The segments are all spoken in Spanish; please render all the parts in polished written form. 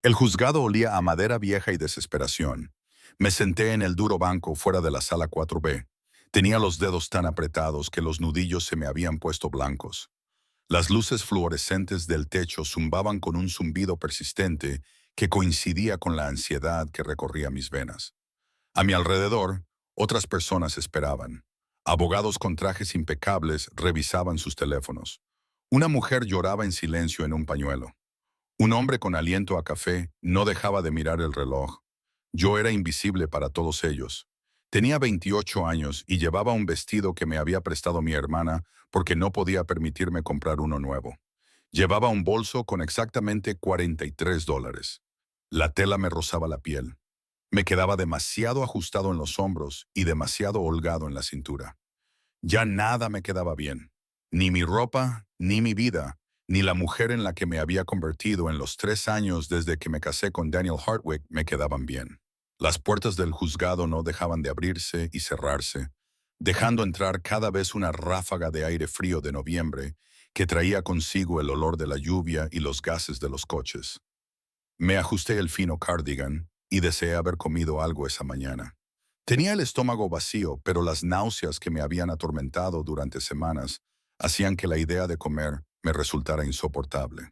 El juzgado olía a madera vieja y desesperación. Me senté en el duro banco fuera de la sala 4B. Tenía los dedos tan apretados que los nudillos se me habían puesto blancos. Las luces fluorescentes del techo zumbaban con un zumbido persistente que coincidía con la ansiedad que recorría mis venas. A mi alrededor, otras personas esperaban. Abogados con trajes impecables revisaban sus teléfonos. Una mujer lloraba en silencio en un pañuelo. Un hombre con aliento a café no dejaba de mirar el reloj. Yo era invisible para todos ellos. Tenía 28 años y llevaba un vestido que me había prestado mi hermana porque no podía permitirme comprar uno nuevo. Llevaba un bolso con exactamente $43. La tela me rozaba la piel. Me quedaba demasiado ajustado en los hombros y demasiado holgado en la cintura. Ya nada me quedaba bien. Ni mi ropa, ni mi vida, ni la mujer en la que me había convertido en los 3 años desde que me casé con Daniel Hartwig me quedaban bien. Las puertas del juzgado no dejaban de abrirse y cerrarse, dejando entrar cada vez una ráfaga de aire frío de noviembre que traía consigo el olor de la lluvia y los gases de los coches. Me ajusté el fino cardigan y deseé haber comido algo esa mañana. Tenía el estómago vacío, pero las náuseas que me habían atormentado durante semanas hacían que la idea de comer me resultara insoportable.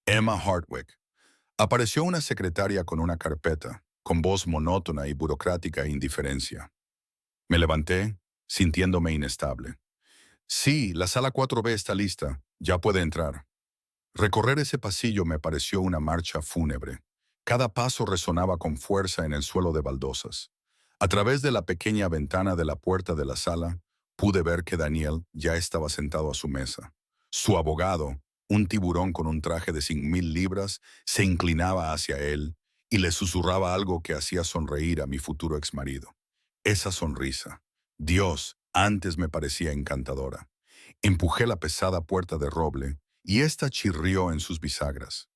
Emma Hartwig. Apareció una secretaria con una carpeta, con voz monótona y burocrática indiferencia. Me levanté, sintiéndome inestable. Sí, la sala 4B está lista. Ya puede entrar. Recorrer ese pasillo me pareció una marcha fúnebre. Cada paso resonaba con fuerza en el suelo de baldosas. A través de la pequeña ventana de la puerta de la sala, pude ver que Daniel ya estaba sentado a su mesa. Su abogado, un tiburón con un traje de 100,000 libras, se inclinaba hacia él y le susurraba algo que hacía sonreír a mi futuro exmarido. Esa sonrisa, Dios, antes me parecía encantadora. Empujé la pesada puerta de roble y ésta chirrió en sus bisagras.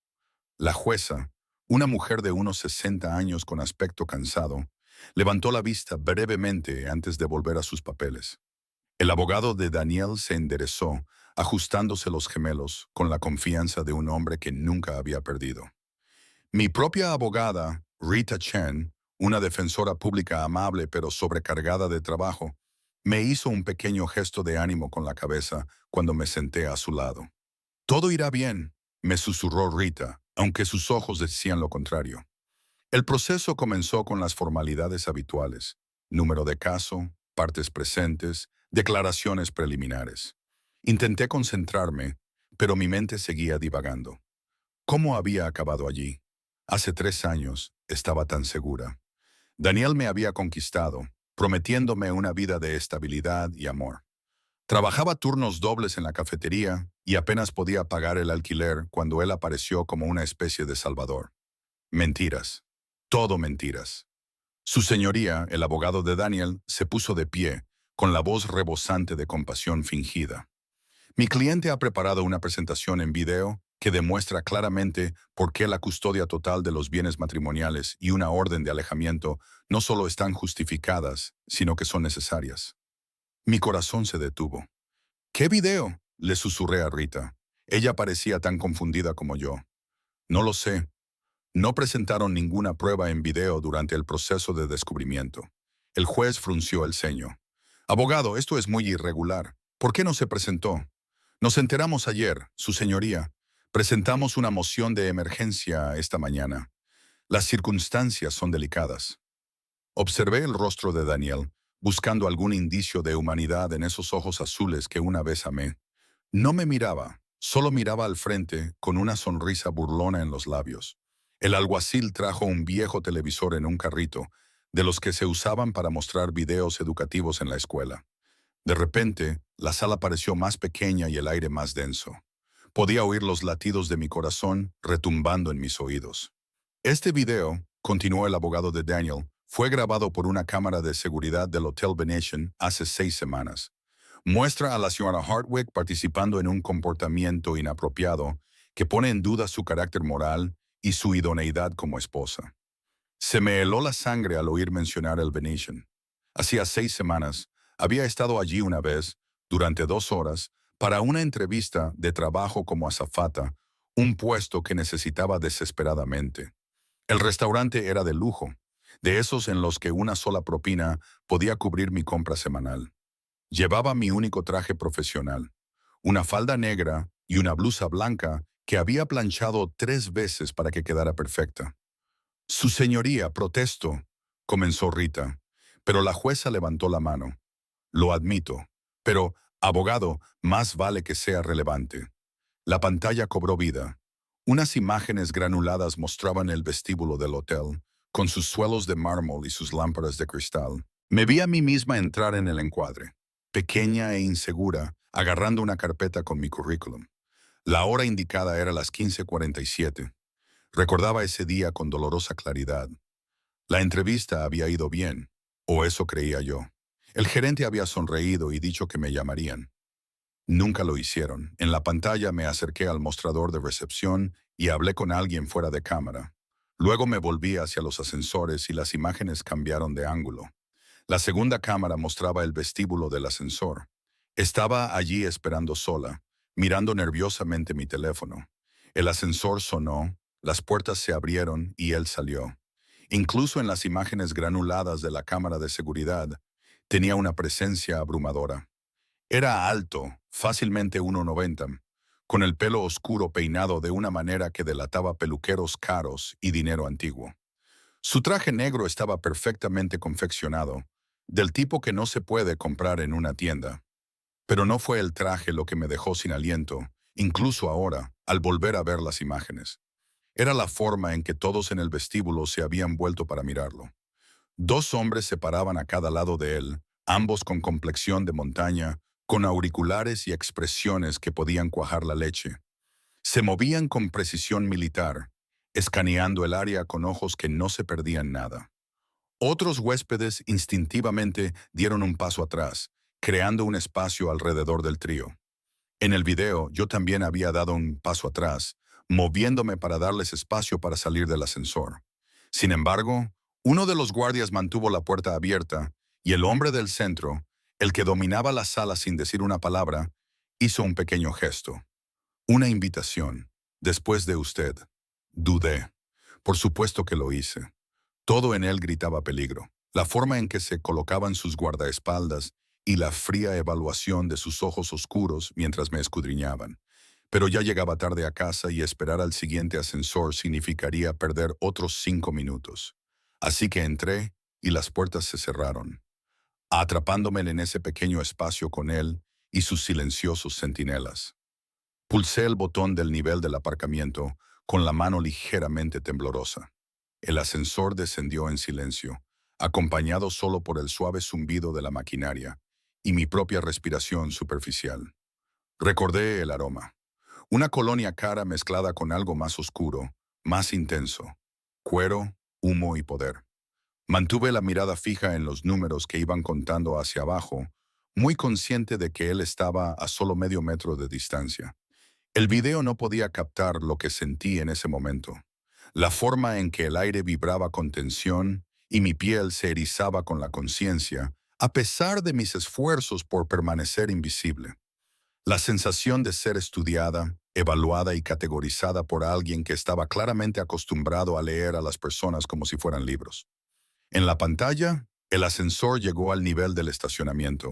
La jueza, una mujer de unos 60 años con aspecto cansado, levantó la vista brevemente antes de volver a sus papeles. El abogado de Daniel se enderezó, ajustándose los gemelos con la confianza de un hombre que nunca había perdido. Mi propia abogada, Rita Chen, una defensora pública amable pero sobrecargada de trabajo, me hizo un pequeño gesto de ánimo con la cabeza cuando me senté a su lado. Todo irá bien, me susurró Rita, aunque sus ojos decían lo contrario. El proceso comenzó con las formalidades habituales: número de caso, partes presentes, declaraciones preliminares. Intenté concentrarme, pero mi mente seguía divagando. ¿Cómo había acabado allí? Hace 3 años estaba tan segura. Daniel me había conquistado, prometiéndome una vida de estabilidad y amor. Trabajaba turnos dobles en la cafetería y apenas podía pagar el alquiler cuando él apareció como una especie de salvador. Mentiras. Todo mentiras. Su señoría, el abogado de Daniel, se puso de pie, con la voz rebosante de compasión fingida. Mi cliente ha preparado una presentación en video que demuestra claramente por qué la custodia total de los bienes matrimoniales y una orden de alejamiento no solo están justificadas, sino que son necesarias. Mi corazón se detuvo. ¿Qué video?, le susurré a Rita. Ella parecía tan confundida como yo. No lo sé. No presentaron ninguna prueba en video durante el proceso de descubrimiento. El juez frunció el ceño. Abogado, esto es muy irregular. ¿Por qué no se presentó? Nos enteramos ayer, su señoría. Presentamos una moción de emergencia esta mañana. Las circunstancias son delicadas. Observé el rostro de Daniel, buscando algún indicio de humanidad en esos ojos azules que una vez amé. No me miraba, solo miraba al frente con una sonrisa burlona en los labios. El alguacil trajo un viejo televisor en un carrito, de los que se usaban para mostrar videos educativos en la escuela. De repente, la sala pareció más pequeña y el aire más denso. Podía oír los latidos de mi corazón retumbando en mis oídos. Este video, continuó el abogado de Daniel, fue grabado por una cámara de seguridad del Hotel Venetian hace 6 semanas. Muestra a la señora Hartwig participando en un comportamiento inapropiado que pone en duda su carácter moral y su idoneidad como esposa. Se me heló la sangre al oír mencionar el Venetian. Hacía 6 semanas, había estado allí una vez, durante 2 horas, para una entrevista de trabajo como azafata, un puesto que necesitaba desesperadamente. El restaurante era de lujo, de esos en los que una sola propina podía cubrir mi compra semanal. Llevaba mi único traje profesional, una falda negra y una blusa blanca que había planchado 3 veces para que quedara perfecta. Su señoría, protesto, comenzó Rita, pero la jueza levantó la mano. Lo admito, pero, abogado, más vale que sea relevante. La pantalla cobró vida. Unas imágenes granuladas mostraban el vestíbulo del hotel, con sus suelos de mármol y sus lámparas de cristal. Me vi a mí misma entrar en el encuadre, pequeña e insegura, agarrando una carpeta con mi currículum. La hora indicada era las 15:47. Recordaba ese día con dolorosa claridad. La entrevista había ido bien, o eso creía yo. El gerente había sonreído y dicho que me llamarían. Nunca lo hicieron. En la pantalla me acerqué al mostrador de recepción y hablé con alguien fuera de cámara. Luego me volví hacia los ascensores y las imágenes cambiaron de ángulo. La segunda cámara mostraba el vestíbulo del ascensor. Estaba allí esperando sola, mirando nerviosamente mi teléfono. El ascensor sonó, las puertas se abrieron y él salió. Incluso en las imágenes granuladas de la cámara de seguridad, tenía una presencia abrumadora. Era alto, fácilmente 1,90, con el pelo oscuro peinado de una manera que delataba peluqueros caros y dinero antiguo. Su traje negro estaba perfectamente confeccionado, del tipo que no se puede comprar en una tienda. Pero no fue el traje lo que me dejó sin aliento, incluso ahora, al volver a ver las imágenes. Era la forma en que todos en el vestíbulo se habían vuelto para mirarlo. 2 hombres se paraban a cada lado de él, ambos con complexión de montaña, con auriculares y expresiones que podían cuajar la leche. Se movían con precisión militar, escaneando el área con ojos que no se perdían nada. Otros huéspedes instintivamente dieron un paso atrás, creando un espacio alrededor del trío. En el video yo también había dado un paso atrás, moviéndome para darles espacio para salir del ascensor. Sin embargo, uno de los guardias mantuvo la puerta abierta y el hombre del centro, el que dominaba la sala sin decir una palabra, hizo un pequeño gesto. Una invitación. Después de usted. Dudé. Por supuesto que lo hice. Todo en él gritaba peligro. La forma en que se colocaban sus guardaespaldas y la fría evaluación de sus ojos oscuros mientras me escudriñaban. Pero ya llegaba tarde a casa y esperar al siguiente ascensor significaría perder otros 5 minutos. Así que entré y las puertas se cerraron, atrapándome en ese pequeño espacio con él y sus silenciosos centinelas. Pulsé el botón del nivel del aparcamiento con la mano ligeramente temblorosa. El ascensor descendió en silencio, acompañado solo por el suave zumbido de la maquinaria y mi propia respiración superficial. Recordé el aroma. Una colonia cara mezclada con algo más oscuro, más intenso. Cuero, humo y poder. Mantuve la mirada fija en los números que iban contando hacia abajo, muy consciente de que él estaba a solo medio metro de distancia. El video no podía captar lo que sentí en ese momento. La forma en que el aire vibraba con tensión y mi piel se erizaba con la conciencia, a pesar de mis esfuerzos por permanecer invisible. La sensación de ser estudiada, evaluada y categorizada por alguien que estaba claramente acostumbrado a leer a las personas como si fueran libros. En la pantalla, el ascensor llegó al nivel del estacionamiento.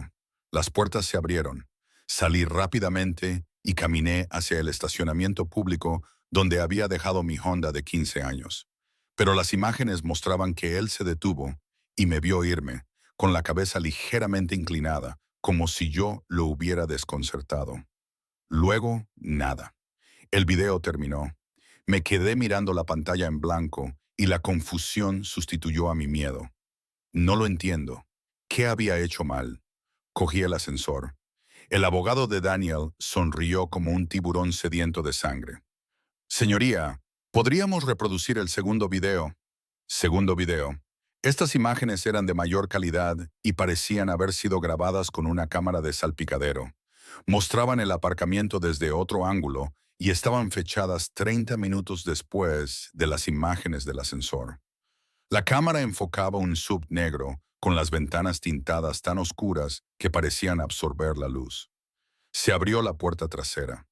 Las puertas se abrieron. Salí rápidamente y caminé hacia el estacionamiento público donde había dejado mi Honda de 15 años. Pero las imágenes mostraban que él se detuvo y me vio irme, con la cabeza ligeramente inclinada, como si yo lo hubiera desconcertado. Luego, nada. El video terminó. Me quedé mirando la pantalla en blanco y la confusión sustituyó a mi miedo. No lo entiendo. ¿Qué había hecho mal? Cogí el ascensor. El abogado de Daniel sonrió como un tiburón sediento de sangre. Señoría, ¿podríamos reproducir el segundo video? Segundo video. Estas imágenes eran de mayor calidad y parecían haber sido grabadas con una cámara de salpicadero. Mostraban el aparcamiento desde otro ángulo y estaban fechadas 30 minutos después de las imágenes del ascensor. La cámara enfocaba un SUV negro con las ventanas tintadas tan oscuras que parecían absorber la luz. Se abrió la puerta trasera.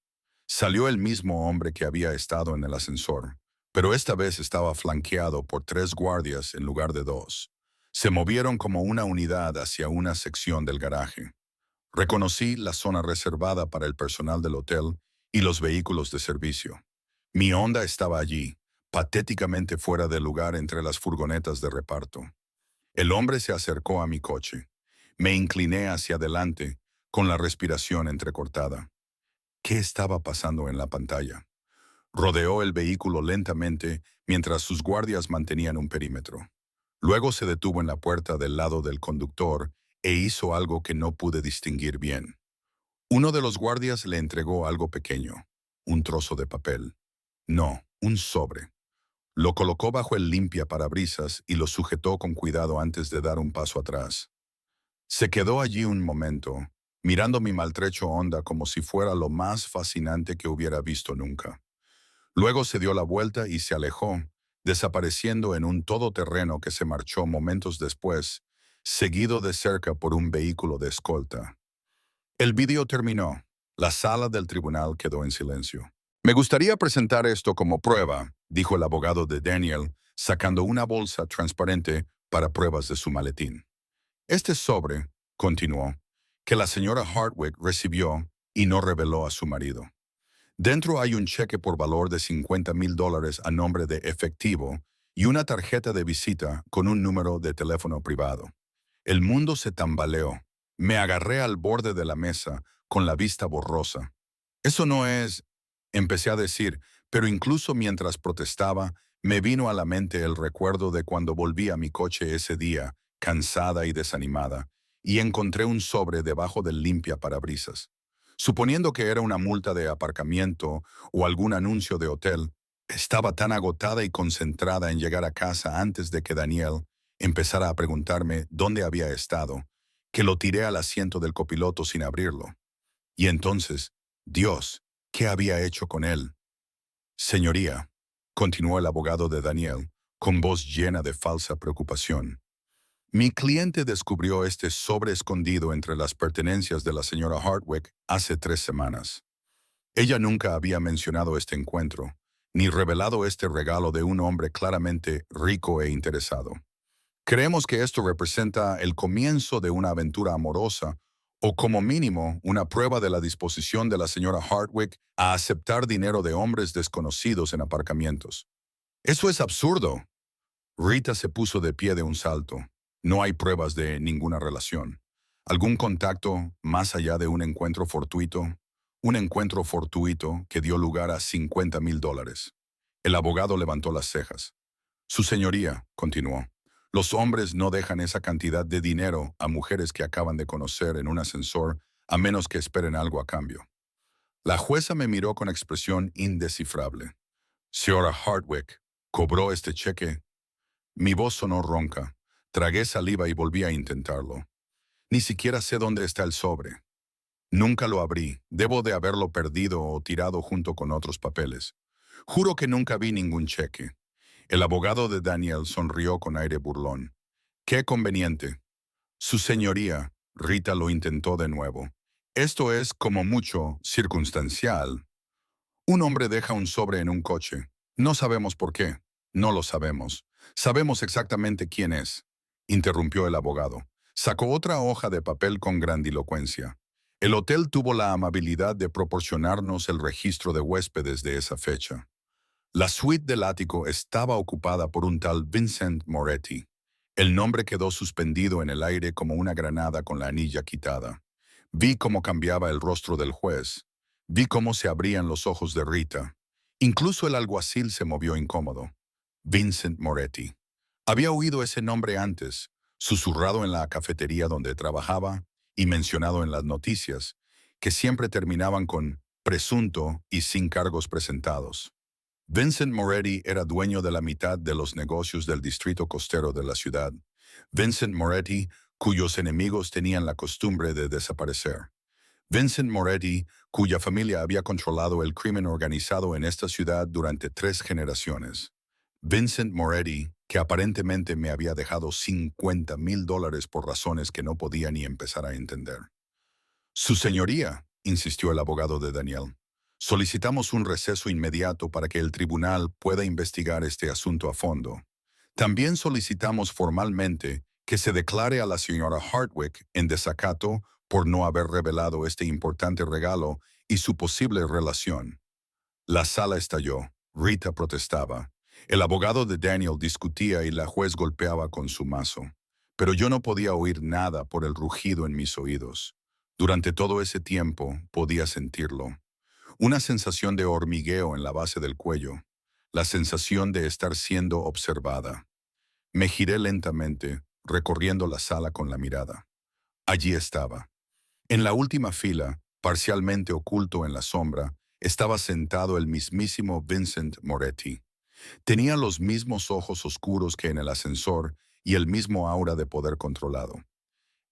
Salió el mismo hombre que había estado en el ascensor, pero esta vez estaba flanqueado por 3 guardias en lugar de 2. Se movieron como una unidad hacia una sección del garaje. Reconocí la zona reservada para el personal del hotel y los vehículos de servicio. Mi Honda estaba allí, patéticamente fuera de lugar entre las furgonetas de reparto. El hombre se acercó a mi coche. Me incliné hacia adelante, con la respiración entrecortada. ¿Qué estaba pasando en la pantalla? Rodeó el vehículo lentamente mientras sus guardias mantenían un perímetro. Luego se detuvo en la puerta del lado del conductor e hizo algo que no pude distinguir bien. Uno de los guardias le entregó algo pequeño, un trozo de papel. No, un sobre. Lo colocó bajo el limpiaparabrisas y lo sujetó con cuidado antes de dar un paso atrás. Se quedó allí un momento, mirando mi maltrecho Honda como si fuera lo más fascinante que hubiera visto nunca. Luego se dio la vuelta y se alejó, desapareciendo en un todoterreno que se marchó momentos después, seguido de cerca por un vehículo de escolta. El vídeo terminó. La sala del tribunal quedó en silencio. Me gustaría presentar esto como prueba, dijo el abogado de Daniel, sacando una bolsa transparente para pruebas de su maletín. Este sobre, continuó, que la señora Hardwick recibió y no reveló a su marido. Dentro hay un cheque por valor de $50,000 a nombre de efectivo y una tarjeta de visita con un número de teléfono privado. El mundo se tambaleó. Me agarré al borde de la mesa, con la vista borrosa. Eso no es, empecé a decir, pero incluso mientras protestaba, me vino a la mente el recuerdo de cuando volví a mi coche ese día, cansada y desanimada, y encontré un sobre debajo del limpiaparabrisas. Suponiendo que era una multa de aparcamiento o algún anuncio de hotel, estaba tan agotada y concentrada en llegar a casa antes de que Daniel empezara a preguntarme dónde había estado, que lo tiré al asiento del copiloto sin abrirlo. Y entonces, Dios, ¿qué había hecho con él? Señoría, continuó el abogado de Daniel, con voz llena de falsa preocupación. Mi cliente descubrió este sobre escondido entre las pertenencias de la señora Hardwick hace 3 semanas. Ella nunca había mencionado este encuentro, ni revelado este regalo de un hombre claramente rico e interesado. Creemos que esto representa el comienzo de una aventura amorosa, o como mínimo una prueba de la disposición de la señora Hardwick a aceptar dinero de hombres desconocidos en aparcamientos. Eso es absurdo. Rita se puso de pie de un salto. No hay pruebas de ninguna relación. ¿Algún contacto más allá de un encuentro fortuito? Un encuentro fortuito que dio lugar a $50,000. El abogado levantó las cejas. Su señoría, continuó, los hombres no dejan esa cantidad de dinero a mujeres que acaban de conocer en un ascensor a menos que esperen algo a cambio. La jueza me miró con expresión indescifrable. Señora Hardwick, ¿cobró este cheque? Mi voz sonó ronca. Tragué saliva y volví a intentarlo. Ni siquiera sé dónde está el sobre. Nunca lo abrí. Debo de haberlo perdido o tirado junto con otros papeles. Juro que nunca vi ningún cheque. El abogado de Daniel sonrió con aire burlón. ¡Qué conveniente! Su señoría, Rita lo intentó de nuevo. Esto es, como mucho, circunstancial. Un hombre deja un sobre en un coche. No sabemos por qué. No lo sabemos. Sabemos exactamente quién es, interrumpió el abogado. Sacó otra hoja de papel con grandilocuencia. El hotel tuvo la amabilidad de proporcionarnos el registro de huéspedes de esa fecha. La suite del ático estaba ocupada por un tal Vincent Moretti. El nombre quedó suspendido en el aire como una granada con la anilla quitada. Vi cómo cambiaba el rostro del juez. Vi cómo se abrían los ojos de Rita. Incluso el alguacil se movió incómodo. Vincent Moretti. Había oído ese nombre antes, susurrado en la cafetería donde trabajaba y mencionado en las noticias, que siempre terminaban con presunto y sin cargos presentados. Vincent Moretti era dueño de la mitad de los negocios del distrito costero de la ciudad. Vincent Moretti, cuyos enemigos tenían la costumbre de desaparecer. Vincent Moretti, cuya familia había controlado el crimen organizado en esta ciudad durante 3 generaciones. Vincent Moretti, que aparentemente me había dejado $50,000 por razones que no podía ni empezar a entender. Su señoría, insistió el abogado de Daniel. Solicitamos un receso inmediato para que el tribunal pueda investigar este asunto a fondo. También solicitamos formalmente que se declare a la señora Hardwick en desacato por no haber revelado este importante regalo y su posible relación. La sala estalló. Rita protestaba. El abogado de Daniel discutía y la juez golpeaba con su mazo. Pero yo no podía oír nada por el rugido en mis oídos. Durante todo ese tiempo podía sentirlo. Una sensación de hormigueo en la base del cuello. La sensación de estar siendo observada. Me giré lentamente, recorriendo la sala con la mirada. Allí estaba. En la última fila, parcialmente oculto en la sombra, estaba sentado el mismísimo Vincent Moretti. Tenía los mismos ojos oscuros que en el ascensor y el mismo aura de poder controlado.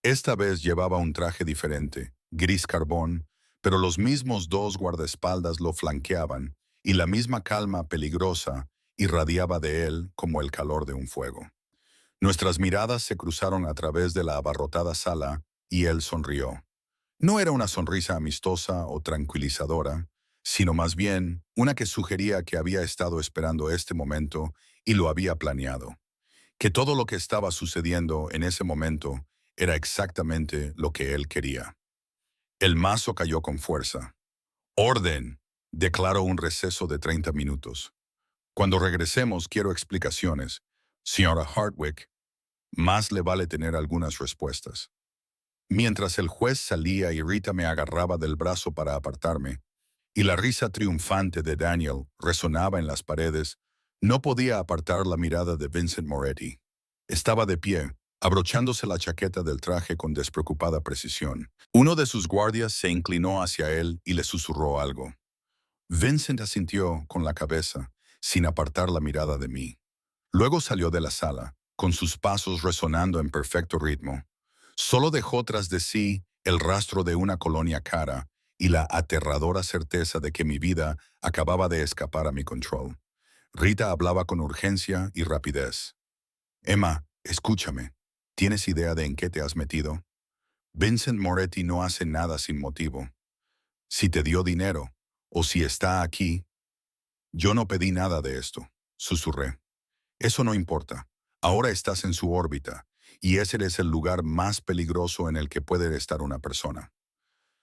Esta vez llevaba un traje diferente, gris carbón, pero los mismos dos guardaespaldas lo flanqueaban y la misma calma peligrosa irradiaba de él como el calor de un fuego. Nuestras miradas se cruzaron a través de la abarrotada sala y él sonrió. No era una sonrisa amistosa o tranquilizadora, sino más bien una que sugería que había estado esperando este momento y lo había planeado, que todo lo que estaba sucediendo en ese momento era exactamente lo que él quería. El mazo cayó con fuerza. «Orden», declaró un receso de 30 minutos. «Cuando regresemos quiero explicaciones. Señora Hardwick, más le vale tener algunas respuestas». Mientras el juez salía y Rita me agarraba del brazo para apartarme, y la risa triunfante de Daniel resonaba en las paredes, no podía apartar la mirada de Vincent Moretti. Estaba de pie, abrochándose la chaqueta del traje con despreocupada precisión. Uno de sus guardias se inclinó hacia él y le susurró algo. Vincent asintió con la cabeza, sin apartar la mirada de mí. Luego salió de la sala, con sus pasos resonando en perfecto ritmo. Solo dejó tras de sí el rastro de una colonia cara y la aterradora certeza de que mi vida acababa de escapar a mi control. Rita hablaba con urgencia y rapidez. «Emma, escúchame. ¿Tienes idea de en qué te has metido? Vincent Moretti no hace nada sin motivo. Si te dio dinero, o si está aquí, yo no pedí nada de esto», susurré. «Eso no importa. Ahora estás en su órbita, y ese es el lugar más peligroso en el que puede estar una persona».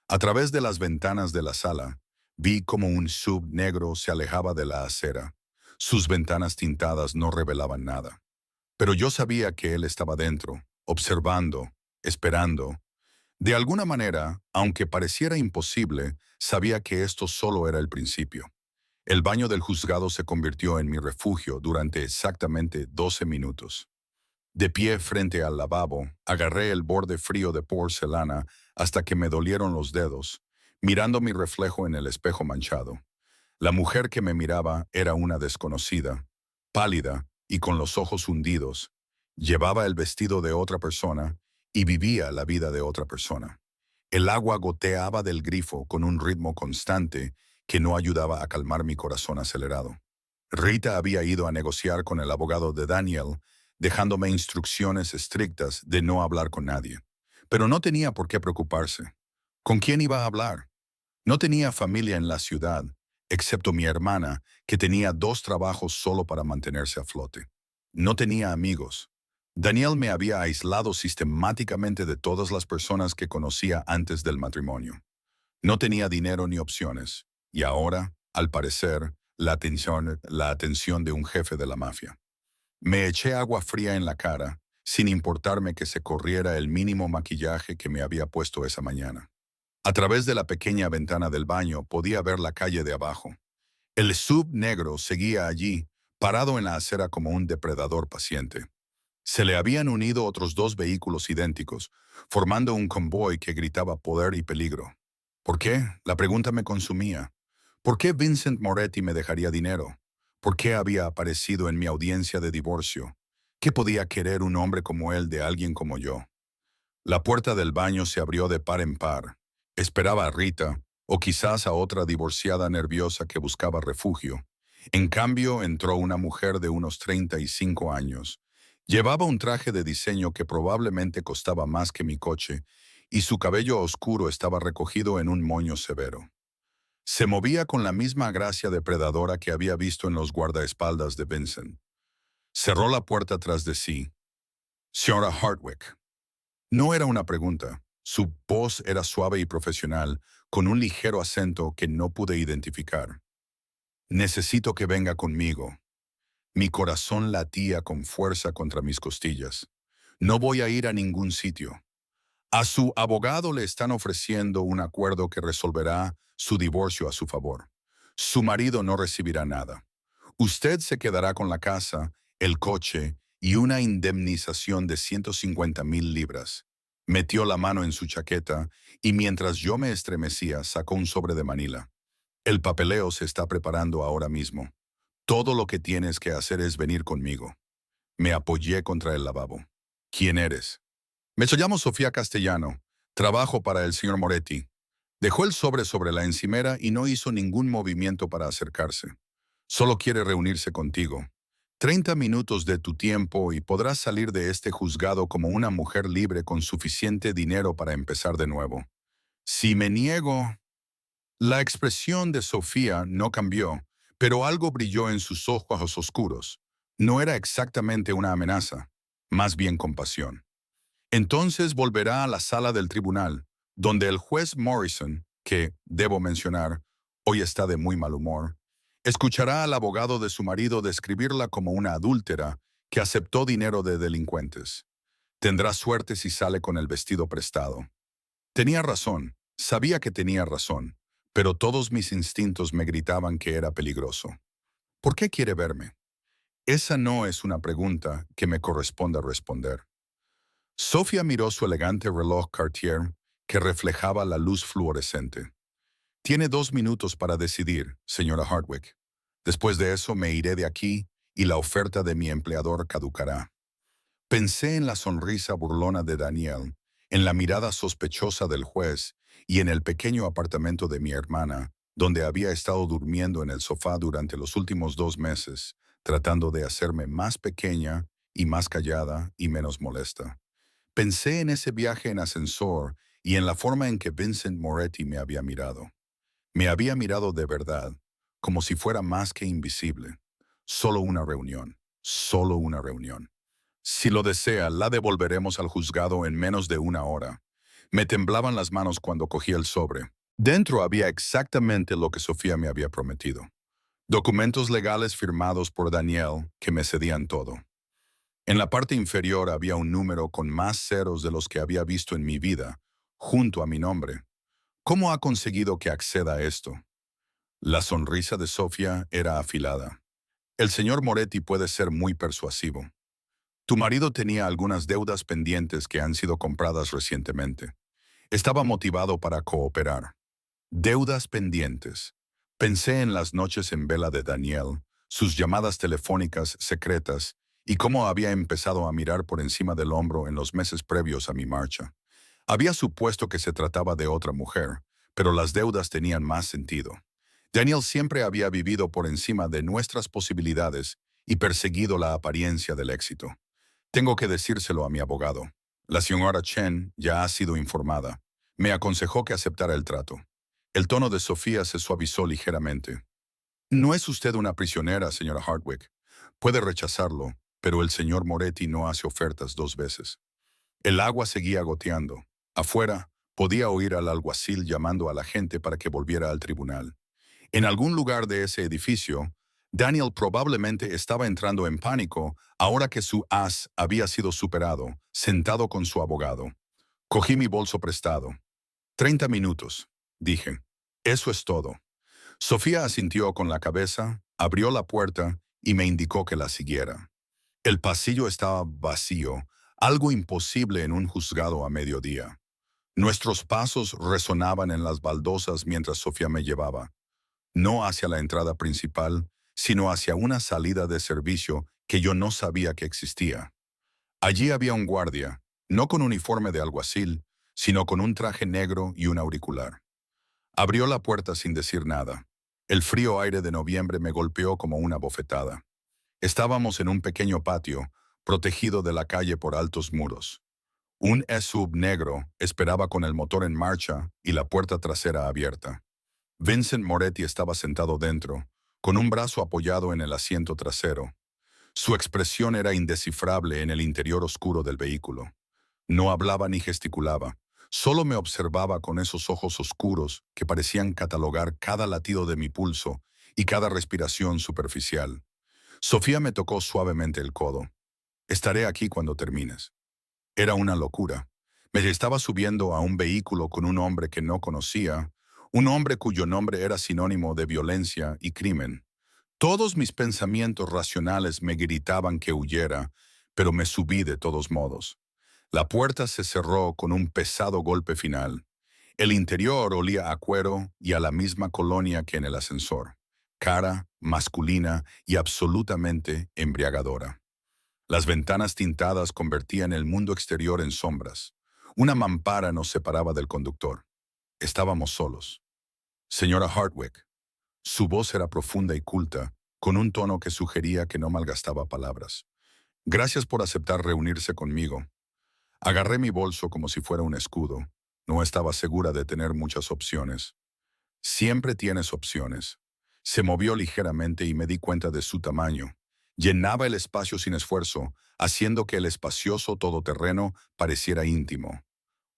A través de las ventanas de la sala, vi como un sub negro se alejaba de la acera. Sus ventanas tintadas no revelaban nada. Pero yo sabía que él estaba dentro, observando, esperando. De alguna manera, aunque pareciera imposible, sabía que esto solo era el principio. El baño del juzgado se convirtió en mi refugio durante exactamente 12 minutos. De pie frente al lavabo, agarré el borde frío de porcelana hasta que me dolieron los dedos, mirando mi reflejo en el espejo manchado. La mujer que me miraba era una desconocida, pálida y con los ojos hundidos. Llevaba el vestido de otra persona y vivía la vida de otra persona. El agua goteaba del grifo con un ritmo constante que no ayudaba a calmar mi corazón acelerado. Rita había ido a negociar con el abogado de Daniel, dejándome instrucciones estrictas de no hablar con nadie. Pero no tenía por qué preocuparse. ¿Con quién iba a hablar? No tenía familia en la ciudad, excepto mi hermana, que tenía 2 trabajos solo para mantenerse a flote. No tenía amigos. Daniel me había aislado sistemáticamente de todas las personas que conocía antes del matrimonio. No tenía dinero ni opciones. Y ahora, al parecer, la atención de un jefe de la mafia. Me eché agua fría en la cara, sin importarme que se corriera el mínimo maquillaje que me había puesto esa mañana. A través de la pequeña ventana del baño podía ver la calle de abajo. El sub negro seguía allí, parado en la acera como un depredador paciente. Se le habían unido otros 2 vehículos idénticos, formando un convoy que gritaba poder y peligro. ¿Por qué? La pregunta me consumía. ¿Por qué Vincent Moretti me dejaría dinero? ¿Por qué había aparecido en mi audiencia de divorcio? ¿Qué podía querer un hombre como él de alguien como yo? La puerta del baño se abrió de par en par. Esperaba a Rita, o quizás a otra divorciada nerviosa que buscaba refugio. En cambio, entró una mujer de unos 35 años. Llevaba un traje de diseño que probablemente costaba más que mi coche, y su cabello oscuro estaba recogido en un moño severo. Se movía con la misma gracia depredadora que había visto en los guardaespaldas de Vincent. Cerró la puerta tras de sí. Señora Hardwick. No era una pregunta. Su voz era suave y profesional, con un ligero acento que no pude identificar. Necesito que venga conmigo. Mi corazón latía con fuerza contra mis costillas. No voy a ir a ningún sitio. A su abogado le están ofreciendo un acuerdo que resolverá su divorcio a su favor. Su marido no recibirá nada. Usted se quedará con la casa, el coche y una indemnización de 150,000 libras. Metió la mano en su chaqueta y mientras yo me estremecía sacó un sobre de Manila. El papeleo se está preparando ahora mismo. Todo lo que tienes que hacer es venir conmigo. Me apoyé contra el lavabo. ¿Quién eres? Me llamo Sofía Castellano. Trabajo para el señor Moretti. Dejó el sobre la encimera y no hizo ningún movimiento para acercarse. Solo quiere reunirse contigo. 30 minutos de tu tiempo y podrás salir de este juzgado como una mujer libre con suficiente dinero para empezar de nuevo. Si me niego... La expresión de Sofía no cambió, pero algo brilló en sus ojos oscuros. No era exactamente una amenaza, más bien compasión. Entonces volverá a la sala del tribunal, donde el juez Morrison, que, debo mencionar, hoy está de muy mal humor, escuchará al abogado de su marido describirla como una adúltera que aceptó dinero de delincuentes. Tendrá suerte si sale con el vestido prestado. Tenía razón, sabía que tenía razón, pero todos mis instintos me gritaban que era peligroso. ¿Por qué quiere verme? Esa no es una pregunta que me corresponda responder. Sofía miró su elegante reloj Cartier que reflejaba la luz fluorescente. Tiene 2 minutos para decidir, señora Hardwick. Después de eso me iré de aquí y la oferta de mi empleador caducará. Pensé en la sonrisa burlona de Daniel, en la mirada sospechosa del juez y en el pequeño apartamento de mi hermana, donde había estado durmiendo en el sofá durante los últimos 2 meses, tratando de hacerme más pequeña y más callada y menos molesta. Pensé en ese viaje en ascensor y en la forma en que Vincent Moretti me había mirado. Me había mirado de verdad, como si fuera más que invisible. Solo una reunión, solo una reunión. Si lo desea, la devolveremos al juzgado en menos de 1 hora. Me temblaban las manos cuando cogí el sobre. Dentro había exactamente lo que Sofía me había prometido. Documentos legales firmados por Daniel que me cedían todo. En la parte inferior había un número con más ceros de los que había visto en mi vida, junto a mi nombre. ¿Cómo ha conseguido que acceda a esto? La sonrisa de Sofía era afilada. El señor Moretti puede ser muy persuasivo. Tu marido tenía algunas deudas pendientes que han sido compradas recientemente. Estaba motivado para cooperar. Deudas pendientes. Pensé en las noches en vela de Daniel, sus llamadas telefónicas secretas y cómo había empezado a mirar por encima del hombro en los meses previos a mi marcha. Había supuesto que se trataba de otra mujer, pero las deudas tenían más sentido. Daniel siempre había vivido por encima de nuestras posibilidades y perseguido la apariencia del éxito. Tengo que decírselo a mi abogado. La señora Chen ya ha sido informada. Me aconsejó que aceptara el trato. El tono de Sofía se suavizó ligeramente. No es usted una prisionera, señora Hardwick. Puede rechazarlo, pero el señor Moretti no hace ofertas 2 veces. El agua seguía goteando. Afuera, podía oír al alguacil llamando a la gente para que volviera al tribunal. En algún lugar de ese edificio, Daniel probablemente estaba entrando en pánico ahora que su as había sido superado, sentado con su abogado. Cogí mi bolso prestado. 30 minutos, dije. Eso es todo. Sofía asintió con la cabeza, abrió la puerta y me indicó que la siguiera. El pasillo estaba vacío, algo imposible en un juzgado a mediodía. Nuestros pasos resonaban en las baldosas mientras Sofía me llevaba. No hacia la entrada principal, sino hacia una salida de servicio que yo no sabía que existía. Allí había un guardia, no con uniforme de alguacil, sino con un traje negro y un auricular. Abrió la puerta sin decir nada. El frío aire de noviembre me golpeó como una bofetada. Estábamos en un pequeño patio, protegido de la calle por altos muros. Un SUV negro esperaba con el motor en marcha y la puerta trasera abierta. Vincent Moretti estaba sentado dentro, con un brazo apoyado en el asiento trasero. Su expresión era indescifrable en el interior oscuro del vehículo. No hablaba ni gesticulaba, solo me observaba con esos ojos oscuros que parecían catalogar cada latido de mi pulso y cada respiración superficial. Sofía me tocó suavemente el codo. Estaré aquí cuando termines. Era una locura. Me estaba subiendo a un vehículo con un hombre que no conocía, un hombre cuyo nombre era sinónimo de violencia y crimen. Todos mis pensamientos racionales me gritaban que huyera, pero me subí de todos modos. La puerta se cerró con un pesado golpe final. El interior olía a cuero y a la misma colonia que en el ascensor. Cara, masculina y absolutamente embriagadora. Las ventanas tintadas convertían el mundo exterior en sombras. Una mampara nos separaba del conductor. Estábamos solos. Señora Hardwick. Su voz era profunda y culta, con un tono que sugería que no malgastaba palabras. Gracias por aceptar reunirse conmigo. Agarré mi bolso como si fuera un escudo. No estaba segura de tener muchas opciones. Siempre tienes opciones. Se movió ligeramente y me di cuenta de su tamaño. Llenaba el espacio sin esfuerzo, haciendo que el espacioso todoterreno pareciera íntimo.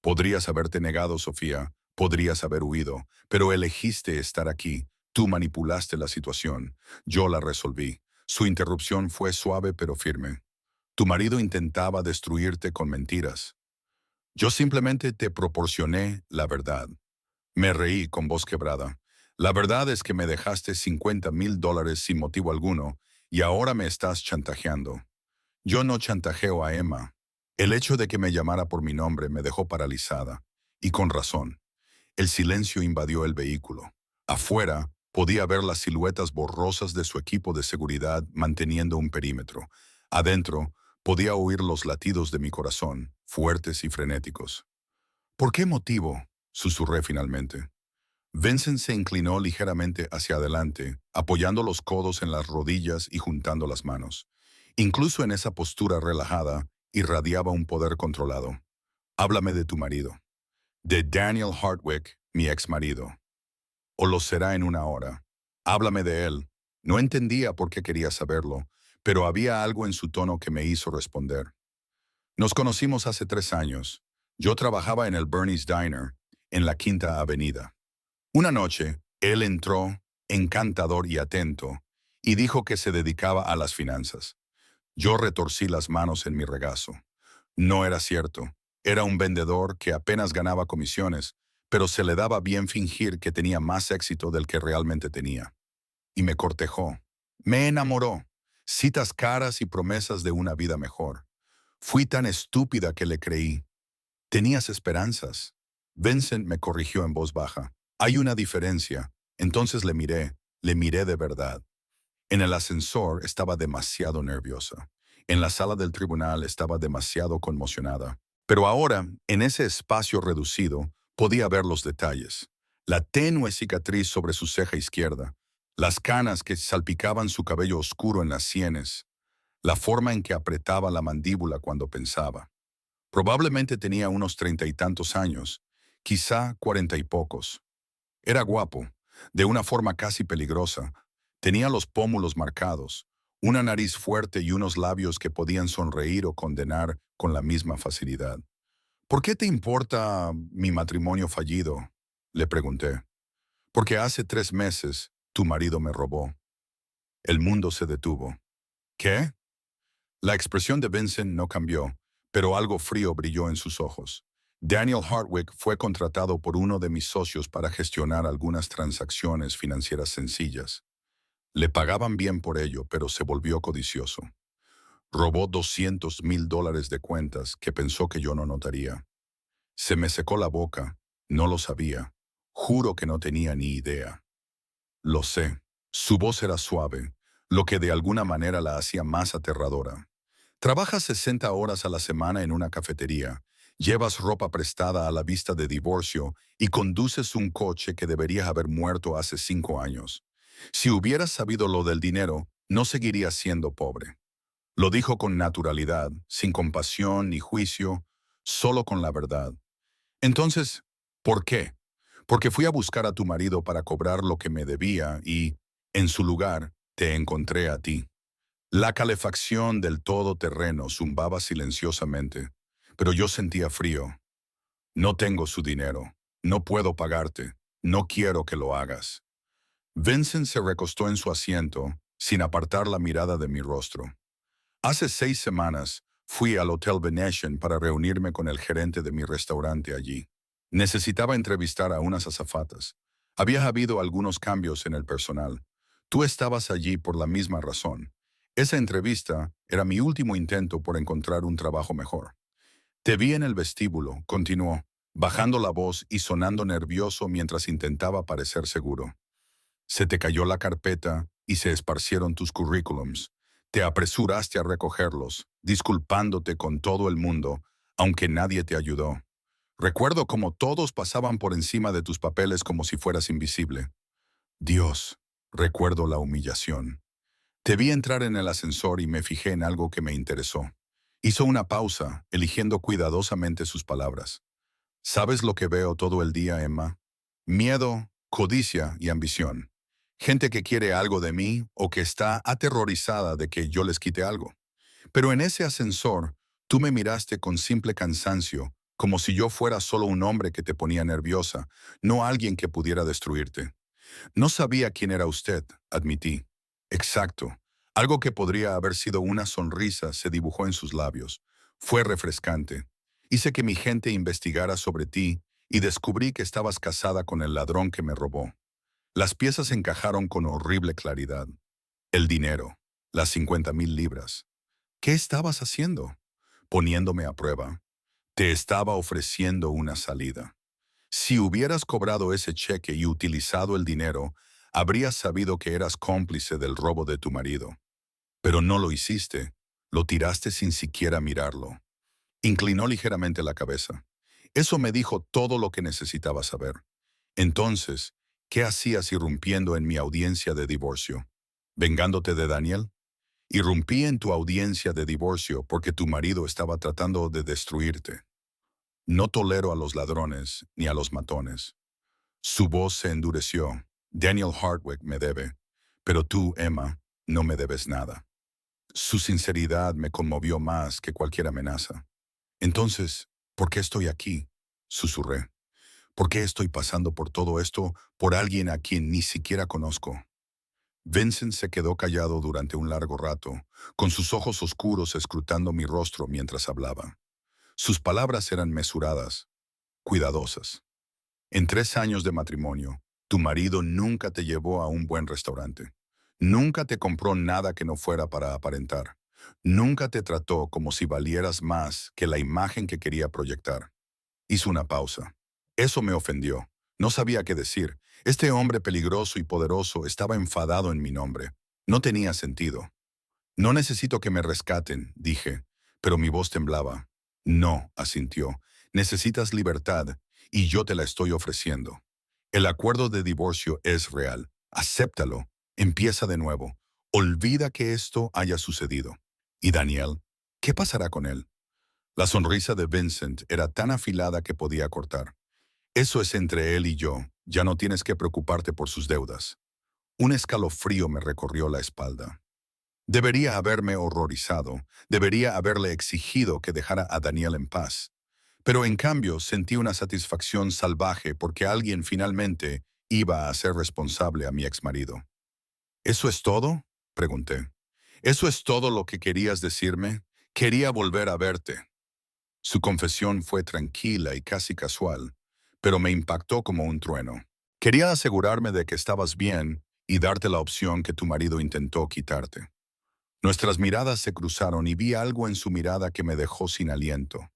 Podrías haberte negado, Sofía, podrías haber huido, pero elegiste estar aquí. Tú manipulaste la situación. Yo la resolví. Su interrupción fue suave pero firme. Tu marido intentaba destruirte con mentiras. Yo simplemente te proporcioné la verdad. Me reí con voz quebrada. La verdad es que me dejaste $50,000 sin motivo alguno y ahora me estás chantajeando. Yo no chantajeo a Emma. El hecho de que me llamara por mi nombre me dejó paralizada, y con razón. El silencio invadió el vehículo. Afuera podía ver las siluetas borrosas de su equipo de seguridad manteniendo un perímetro. Adentro podía oír los latidos de mi corazón, fuertes y frenéticos. ¿Por qué motivo?, susurré finalmente. Vincent se inclinó ligeramente hacia adelante, apoyando los codos en las rodillas y juntando las manos. Incluso en esa postura relajada, irradiaba un poder controlado. Háblame de tu marido. De Daniel Hardwick, mi ex marido. O lo será en una hora. Háblame de él. No entendía por qué quería saberlo, pero había algo en su tono que me hizo responder. Nos conocimos hace 3 años. Yo trabajaba en el Bernie's Diner, en la Quinta Avenida. Una noche, él entró, encantador y atento, y dijo que se dedicaba a las finanzas. Yo retorcí las manos en mi regazo. No era cierto. Era un vendedor que apenas ganaba comisiones, pero se le daba bien fingir que tenía más éxito del que realmente tenía. Y me cortejó. Me enamoró. Citas caras y promesas de una vida mejor. Fui tan estúpida que le creí. Tenías esperanzas. Vincent me corrigió en voz baja. Hay una diferencia. Entonces le miré de verdad. En el ascensor estaba demasiado nerviosa. En la sala del tribunal estaba demasiado conmocionada. Pero ahora, en ese espacio reducido, podía ver los detalles. La tenue cicatriz sobre su ceja izquierda, las canas que salpicaban su cabello oscuro en las sienes, la forma en que apretaba la mandíbula cuando pensaba. Probablemente tenía unos 30 y tantos años, quizá 40 y pocos. Era guapo, de una forma casi peligrosa. Tenía los pómulos marcados, una nariz fuerte y unos labios que podían sonreír o condenar con la misma facilidad. ¿Por qué te importa mi matrimonio fallido?, le pregunté. Porque hace 3 meses tu marido me robó. El mundo se detuvo. ¿Qué? La expresión de Vincent no cambió, pero algo frío brilló en sus ojos. Daniel Hardwick fue contratado por uno de mis socios para gestionar algunas transacciones financieras sencillas. Le pagaban bien por ello, pero se volvió codicioso. Robó $200,000 de cuentas que pensó que yo no notaría. Se me secó la boca. No lo sabía. Juro que no tenía ni idea. Lo sé. Su voz era suave, lo que de alguna manera la hacía más aterradora. Trabajas 60 horas a la semana en una cafetería, llevas ropa prestada a la vista de divorcio y conduces un coche que debería haber muerto hace 5 años. Si hubieras sabido lo del dinero, no seguirías siendo pobre. Lo dijo con naturalidad, sin compasión ni juicio, solo con la verdad. Entonces, ¿por qué? Porque fui a buscar a tu marido para cobrar lo que me debía y, en su lugar, te encontré a ti. La calefacción del todoterreno zumbaba silenciosamente, pero yo sentía frío. No tengo su dinero. No puedo pagarte. No quiero que lo hagas. Vincent se recostó en su asiento, sin apartar la mirada de mi rostro. Hace 6 semanas fui al Hotel Venetian para reunirme con el gerente de mi restaurante allí. Necesitaba entrevistar a unas azafatas. Había habido algunos cambios en el personal. Tú estabas allí por la misma razón. Esa entrevista era mi último intento por encontrar un trabajo mejor. Te vi en el vestíbulo, continuó, bajando la voz y sonando nervioso mientras intentaba parecer seguro. Se te cayó la carpeta y se esparcieron tus currículums. Te apresuraste a recogerlos, disculpándote con todo el mundo, aunque nadie te ayudó. Recuerdo cómo todos pasaban por encima de tus papeles como si fueras invisible. Dios, recuerdo la humillación. Te vi entrar en el ascensor y me fijé en algo que me interesó. Hizo una pausa, eligiendo cuidadosamente sus palabras. ¿Sabes lo que veo todo el día, Emma? Miedo, codicia y ambición. Gente que quiere algo de mí o que está aterrorizada de que yo les quite algo. Pero en ese ascensor, tú me miraste con simple cansancio, como si yo fuera solo un hombre que te ponía nerviosa, no alguien que pudiera destruirte. No sabía quién era usted, admití. Exacto. Algo que podría haber sido una sonrisa se dibujó en sus labios. Fue refrescante. Hice que mi gente investigara sobre ti y descubrí que estabas casada con el ladrón que me robó. Las piezas encajaron con horrible claridad. El dinero, las 50,000 libras. ¿Qué estabas haciendo? Poniéndome a prueba. Te estaba ofreciendo una salida. Si hubieras cobrado ese cheque y utilizado el dinero, habrías sabido que eras cómplice del robo de tu marido. Pero no lo hiciste. Lo tiraste sin siquiera mirarlo. Inclinó ligeramente la cabeza. Eso me dijo todo lo que necesitaba saber. Entonces, ¿qué hacías irrumpiendo en mi audiencia de divorcio? ¿Vengándote de Daniel? Irrumpí en tu audiencia de divorcio porque tu marido estaba tratando de destruirte. No tolero a los ladrones ni a los matones. Su voz se endureció. Daniel Hardwick me debe, pero tú, Emma, no me debes nada. Su sinceridad me conmovió más que cualquier amenaza. Entonces, ¿por qué estoy aquí? Susurré. ¿Por qué estoy pasando por todo esto por alguien a quien ni siquiera conozco? Vincent se quedó callado durante un largo rato, con sus ojos oscuros escrutando mi rostro mientras hablaba. Sus palabras eran mesuradas, cuidadosas. En 3 años de matrimonio, tu marido nunca te llevó a un buen restaurante. Nunca te compró nada que no fuera para aparentar. Nunca te trató como si valieras más que la imagen que quería proyectar. Hizo una pausa. Eso me ofendió. No sabía qué decir. Este hombre peligroso y poderoso estaba enfadado en mi nombre. No tenía sentido. No necesito que me rescaten, dije, pero mi voz temblaba. No, asintió. Necesitas libertad y yo te la estoy ofreciendo. El acuerdo de divorcio es real. Acéptalo. Empieza de nuevo. Olvida que esto haya sucedido. ¿Y Daniel? ¿Qué pasará con él? La sonrisa de Vincent era tan afilada que podía cortar. Eso es entre él y yo. Ya no tienes que preocuparte por sus deudas. Un escalofrío me recorrió la espalda. Debería haberme horrorizado, debería haberle exigido que dejara a Daniel en paz. Pero en cambio sentí una satisfacción salvaje porque alguien finalmente iba a ser responsable a mi exmarido. ¿Eso es todo? Pregunté. ¿Eso es todo lo que querías decirme? Quería volver a verte. Su confesión fue tranquila y casi casual, pero me impactó como un trueno. Quería asegurarme de que estabas bien y darte la opción que tu marido intentó quitarte. Nuestras miradas se cruzaron y vi algo en su mirada que me dejó sin aliento.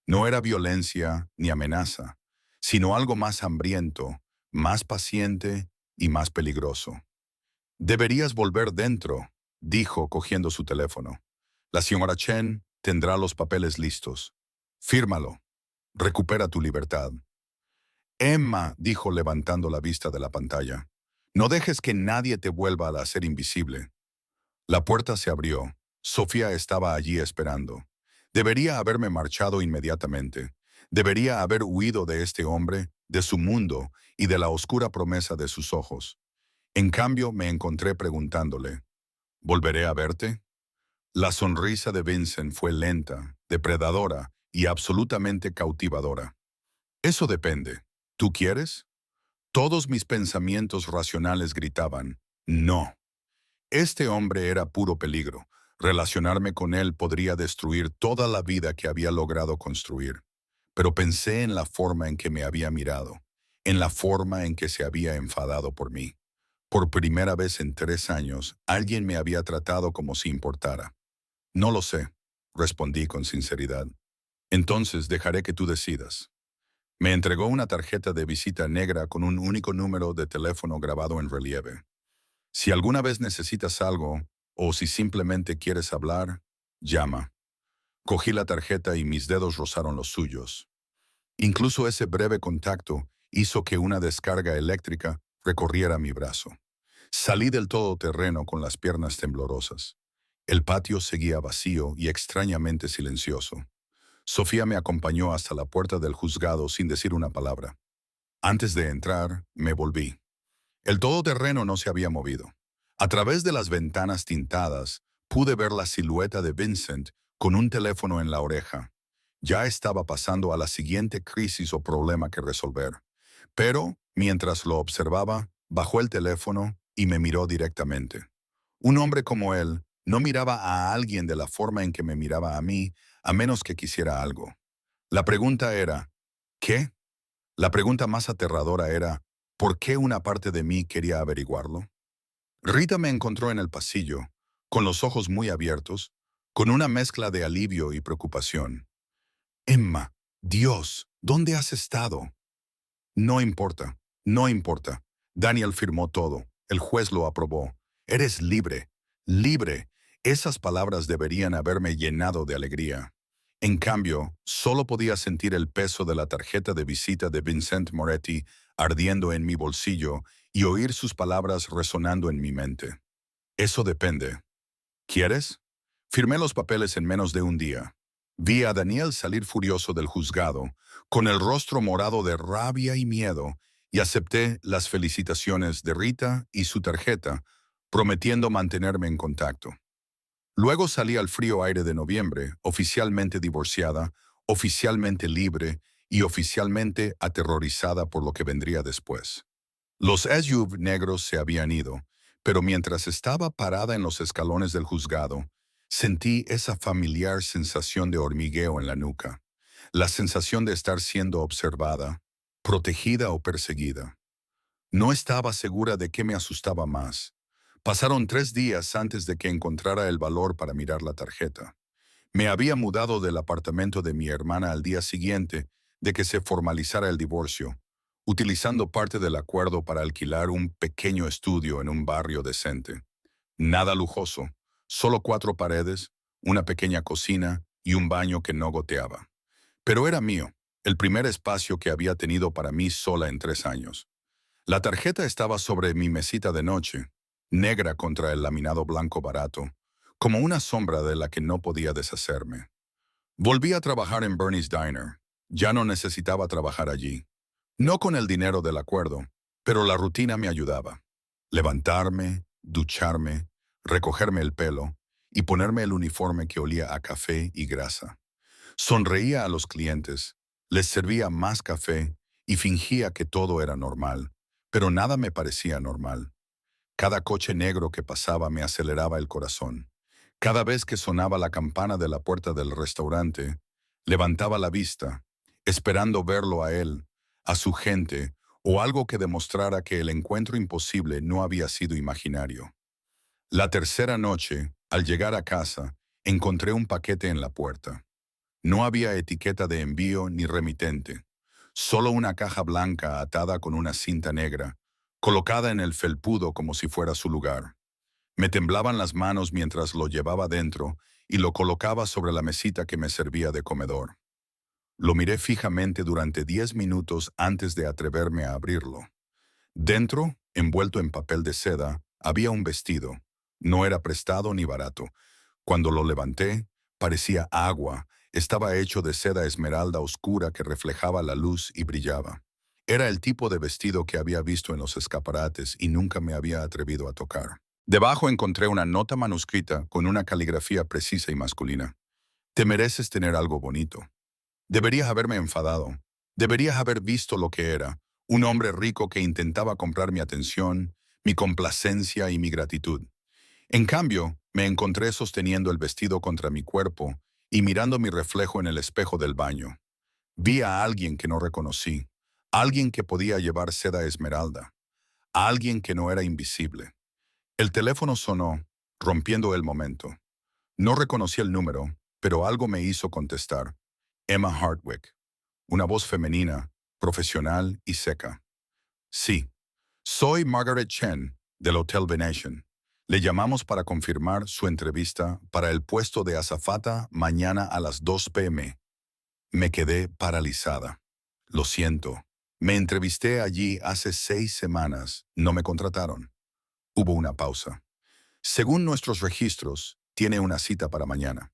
No era violencia ni amenaza, sino algo más hambriento, más paciente y más peligroso. Deberías volver dentro, dijo cogiendo su teléfono. La señora Chen tendrá los papeles listos. Fírmalo. Recupera tu libertad. Emma, dijo levantando la vista de la pantalla. No dejes que nadie te vuelva a hacer invisible. La puerta se abrió. Sofía estaba allí esperando. Debería haberme marchado inmediatamente. Debería haber huido de este hombre, de su mundo y de la oscura promesa de sus ojos. En cambio, me encontré preguntándole, ¿volveré a verte? La sonrisa de Vincent fue lenta, depredadora y absolutamente cautivadora. Eso depende. ¿Tú quieres? Todos mis pensamientos racionales gritaban, no. Este hombre era puro peligro. Relacionarme con él podría destruir toda la vida que había logrado construir. Pero pensé en la forma en que me había mirado, en la forma en que se había enfadado por mí. Por primera vez en 3 años, alguien me había tratado como si importara. No lo sé, respondí con sinceridad. Entonces dejaré que tú decidas. Me entregó una tarjeta de visita negra con un único número de teléfono grabado en relieve. Si alguna vez necesitas algo, o si simplemente quieres hablar, llama. Cogí la tarjeta y mis dedos rozaron los suyos. Incluso ese breve contacto hizo que una descarga eléctrica recorriera mi brazo. Salí del todoterreno con las piernas temblorosas. El patio seguía vacío y extrañamente silencioso. Sofía me acompañó hasta la puerta del juzgado sin decir una palabra. Antes de entrar, me volví. El todoterreno no se había movido. A través de las ventanas tintadas, pude ver la silueta de Vincent con un teléfono en la oreja. Ya estaba pasando a la siguiente crisis o problema que resolver. Pero, mientras lo observaba, bajó el teléfono y me miró directamente. Un hombre como él no miraba a alguien de la forma en que me miraba a mí, a menos que quisiera algo. La pregunta era, ¿qué? La pregunta más aterradora era, ¿por qué una parte de mí quería averiguarlo? Rita me encontró en el pasillo, con los ojos muy abiertos, con una mezcla de alivio y preocupación. Emma, Dios, ¿dónde has estado? No importa, no importa. Daniel firmó todo. El juez lo aprobó. Eres libre, libre. Esas palabras deberían haberme llenado de alegría. En cambio, solo podía sentir el peso de la tarjeta de visita de Vincent Moretti ardiendo en mi bolsillo y oír sus palabras resonando en mi mente. Eso depende. ¿Quieres? Firmé los papeles en menos de un día. Vi a Daniel salir furioso del juzgado, con el rostro morado de rabia y miedo, y acepté las felicitaciones de Rita y su tarjeta, prometiendo mantenerme en contacto. Luego salí al frío aire de noviembre, oficialmente divorciada, oficialmente libre y oficialmente aterrorizada por lo que vendría después. Los SUV negros se habían ido, pero mientras estaba parada en los escalones del juzgado, sentí esa familiar sensación de hormigueo en la nuca, la sensación de estar siendo observada, protegida o perseguida. No estaba segura de qué me asustaba más. Pasaron 3 días antes de que encontrara el valor para mirar la tarjeta. Me había mudado del apartamento de mi hermana al día siguiente de que se formalizara el divorcio, utilizando parte del acuerdo para alquilar un pequeño estudio en un barrio decente. Nada lujoso, solo 4 paredes, una pequeña cocina y un baño que no goteaba. Pero era mío, el primer espacio que había tenido para mí sola en 3 años. La tarjeta estaba sobre mi mesita de noche, negra contra el laminado blanco barato, como una sombra de la que no podía deshacerme. Volví a trabajar en Bernie's Diner. Ya no necesitaba trabajar allí. No con el dinero del acuerdo, pero la rutina me ayudaba. Levantarme, ducharme, recogerme el pelo y ponerme el uniforme que olía a café y grasa. Sonreía a los clientes, les servía más café y fingía que todo era normal, pero nada me parecía normal. Cada coche negro que pasaba me aceleraba el corazón. Cada vez que sonaba la campana de la puerta del restaurante, levantaba la vista, esperando verlo a él, a su gente, o algo que demostrara que el encuentro imposible no había sido imaginario. La tercera noche, al llegar a casa, encontré un paquete en la puerta. No había etiqueta de envío ni remitente, solo una caja blanca atada con una cinta negra, colocada en el felpudo como si fuera su lugar. Me temblaban las manos mientras lo llevaba dentro y lo colocaba sobre la mesita que me servía de comedor. Lo miré fijamente durante 10 minutos antes de atreverme a abrirlo. Dentro, envuelto en papel de seda, había un vestido. No era prestado ni barato. Cuando lo levanté, parecía agua. Estaba hecho de seda esmeralda oscura que reflejaba la luz y brillaba. Era el tipo de vestido que había visto en los escaparates y nunca me había atrevido a tocar. Debajo encontré una nota manuscrita con una caligrafía precisa y masculina. Te mereces tener algo bonito. Deberías haberme enfadado. Deberías haber visto lo que era. Un hombre rico que intentaba comprar mi atención, mi complacencia y mi gratitud. En cambio, me encontré sosteniendo el vestido contra mi cuerpo y mirando mi reflejo en el espejo del baño. Vi a alguien que no reconocí, alguien que podía llevar seda esmeralda, a alguien que no era invisible. El teléfono sonó, rompiendo el momento. No reconocí el número, pero algo me hizo contestar. Emma Hardwick, una voz femenina, profesional y seca. Sí, soy Margaret Chen, del Hotel Venetian. Le llamamos para confirmar su entrevista para el puesto de azafata mañana a las 2 p.m. Me quedé paralizada. Lo siento. Me entrevisté allí hace 6 semanas. No me contrataron. Hubo una pausa. Según nuestros registros, tiene una cita para mañana.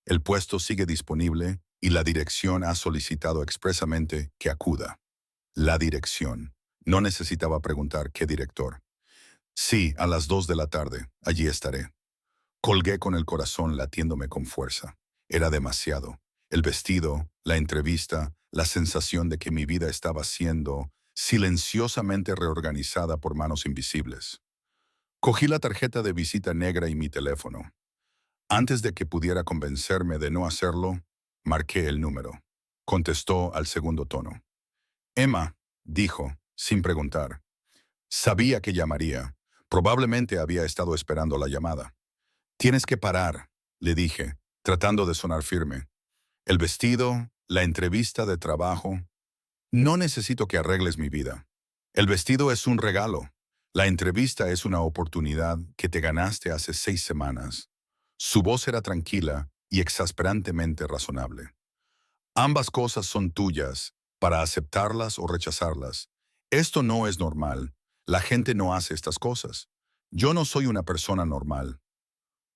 El puesto sigue disponible y la dirección ha solicitado expresamente que acuda. La dirección. No necesitaba preguntar qué director. Sí, a las 2 de la tarde. Allí estaré. Colgué con el corazón latiéndome con fuerza. Era demasiado. El vestido, la entrevista, la sensación de que mi vida estaba siendo silenciosamente reorganizada por manos invisibles. Cogí la tarjeta de visita negra y mi teléfono. Antes de que pudiera convencerme de no hacerlo, marqué el número. Contestó al segundo tono. Emma, dijo, sin preguntar. Sabía que llamaría. Probablemente había estado esperando la llamada. Tienes que parar, le dije, tratando de sonar firme. El vestido, la entrevista de trabajo. No necesito que arregles mi vida. El vestido es un regalo. La entrevista es una oportunidad que te ganaste hace 6 semanas. Su voz era tranquila y exasperantemente razonable. Ambas cosas son tuyas, para aceptarlas o rechazarlas. Esto no es normal. La gente no hace estas cosas. Yo no soy una persona normal.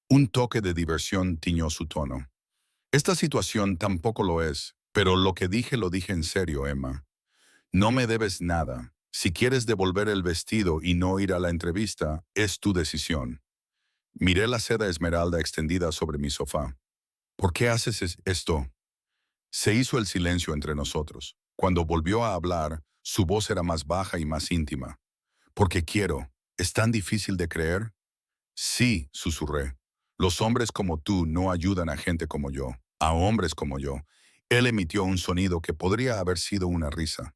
Un toque de diversión tiñó su tono. Esta situación tampoco lo es, pero lo que dije lo dije en serio, Emma. No me debes nada. Si quieres devolver el vestido y no ir a la entrevista, es tu decisión. Miré la seda esmeralda extendida sobre mi sofá. ¿Por qué haces esto? Se hizo el silencio entre nosotros. Cuando volvió a hablar, su voz era más baja y más íntima. Porque quiero. ¿Es tan difícil de creer? Sí, susurré. Los hombres como tú no ayudan a gente como yo, a hombres como yo. Él emitió un sonido que podría haber sido una risa.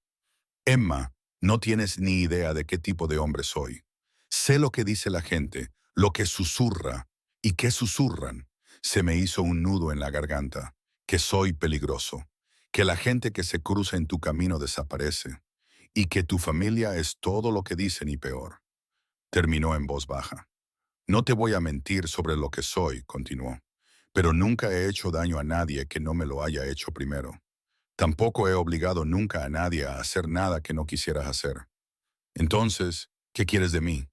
Emma, no tienes ni idea de qué tipo de hombre soy. Sé lo que dice la gente, lo que susurra. ¿Y qué susurran? Se me hizo un nudo en la garganta. Que soy peligroso. Que la gente que se cruza en tu camino desaparece. Y que tu familia es todo lo que dicen y peor. Terminó en voz baja. No te voy a mentir sobre lo que soy, continuó. Pero nunca he hecho daño a nadie que no me lo haya hecho primero. Tampoco he obligado nunca a nadie a hacer nada que no quisieras hacer. Entonces, ¿qué quieres de mí?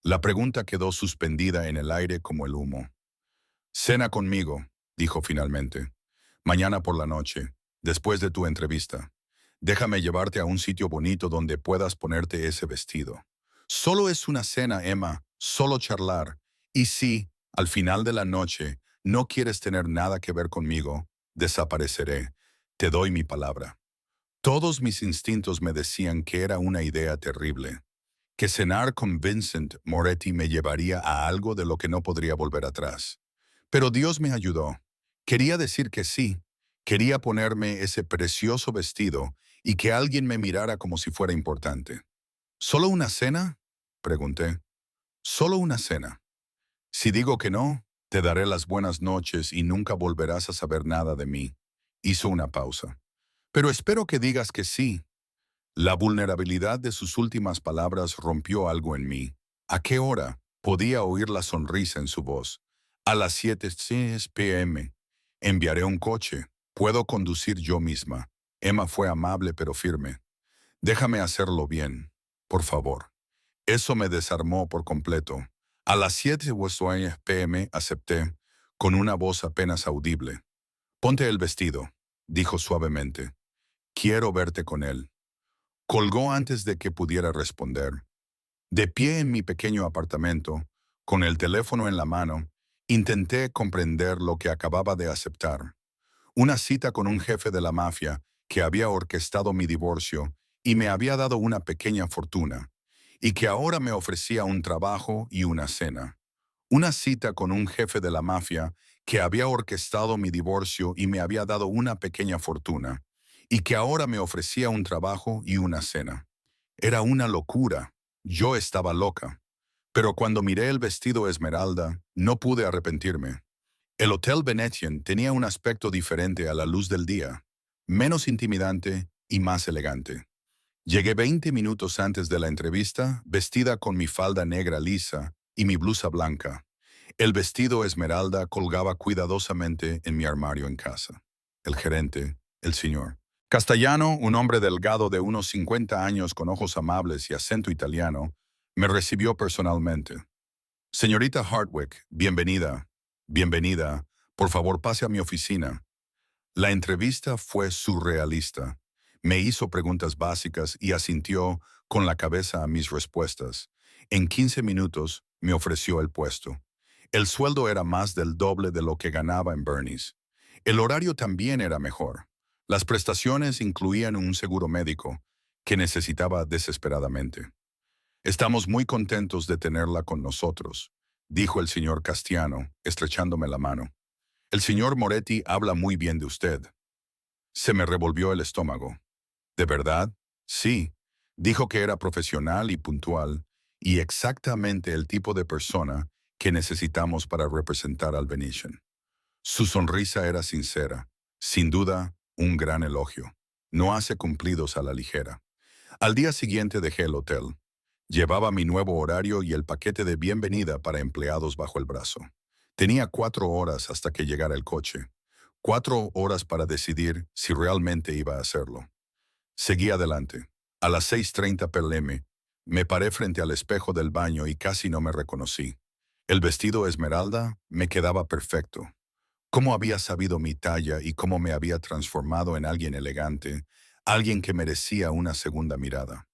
La pregunta quedó suspendida en el aire como el humo. Cena conmigo, dijo finalmente. Mañana por la noche, después de tu entrevista. Déjame llevarte a un sitio bonito donde puedas ponerte ese vestido. Solo es una cena, Emma, solo charlar. Y si, al final de la noche, no quieres tener nada que ver conmigo, desapareceré. Te doy mi palabra. Todos mis instintos me decían que era una idea terrible, que cenar con Vincent Moretti me llevaría a algo de lo que no podría volver atrás. Pero Dios me ayudó. Quería decir que sí. Quería ponerme ese precioso vestido y que alguien me mirara como si fuera importante. ¿Solo una cena? Pregunté. Solo una cena. Si digo que no, te daré las buenas noches y nunca volverás a saber nada de mí. Hizo una pausa. Pero espero que digas que sí. La vulnerabilidad de sus últimas palabras rompió algo en mí. ¿A qué hora? Podía oír la sonrisa en su voz. A las 7 p.m. Enviaré un coche. Puedo conducir yo misma. Emma fue amable pero firme. Déjame hacerlo bien, por favor. Eso me desarmó por completo. A las 7 p.m. acepté, con una voz apenas audible. Ponte el vestido, dijo suavemente. Quiero verte con él. Colgó antes de que pudiera responder. De pie en mi pequeño apartamento, con el teléfono en la mano, intenté comprender lo que acababa de aceptar. Una cita con un jefe de la mafia que había orquestado mi divorcio y me había dado una pequeña fortuna, y que ahora me ofrecía un trabajo y una cena. Una cita con un jefe de la mafia que había orquestado mi divorcio y me había dado una pequeña fortuna, y que ahora me ofrecía un trabajo y una cena. Era una locura. Yo estaba loca. Pero cuando miré el vestido esmeralda, no pude arrepentirme. El Hotel Venetian tenía un aspecto diferente a la luz del día, menos intimidante y más elegante. Llegué 20 minutos antes de la entrevista, vestida con mi falda negra lisa y mi blusa blanca. El vestido esmeralda colgaba cuidadosamente en mi armario en casa. El gerente, el señor Castellano, un hombre delgado de unos 50 años con ojos amables y acento italiano, me recibió personalmente. Señorita Hardwick, bienvenida. Bienvenida. Por favor, pase a mi oficina. La entrevista fue surrealista. Me hizo preguntas básicas y asintió con la cabeza a mis respuestas. En 15 minutos me ofreció el puesto. El sueldo era más del doble de lo que ganaba en Bernie's. El horario también era mejor. Las prestaciones incluían un seguro médico que necesitaba desesperadamente. Estamos muy contentos de tenerla con nosotros, dijo el señor Castiano, estrechándome la mano. El señor Moretti habla muy bien de usted. Se me revolvió el estómago. ¿De verdad? Sí. Dijo que era profesional y puntual, y exactamente el tipo de persona que necesitamos para representar al Venetian. Su sonrisa era sincera, sin duda, un gran elogio. No hace cumplidos a la ligera. Al día siguiente dejé el hotel. Llevaba mi nuevo horario y el paquete de bienvenida para empleados bajo el brazo. Tenía 4 horas hasta que llegara el coche. 4 horas para decidir si realmente iba a hacerlo. Seguí adelante. A las 6:30 p.m. me paré frente al espejo del baño y casi no me reconocí. El vestido esmeralda me quedaba perfecto. Cómo había sabido mi talla y cómo me había transformado en alguien elegante, alguien que merecía una segunda mirada.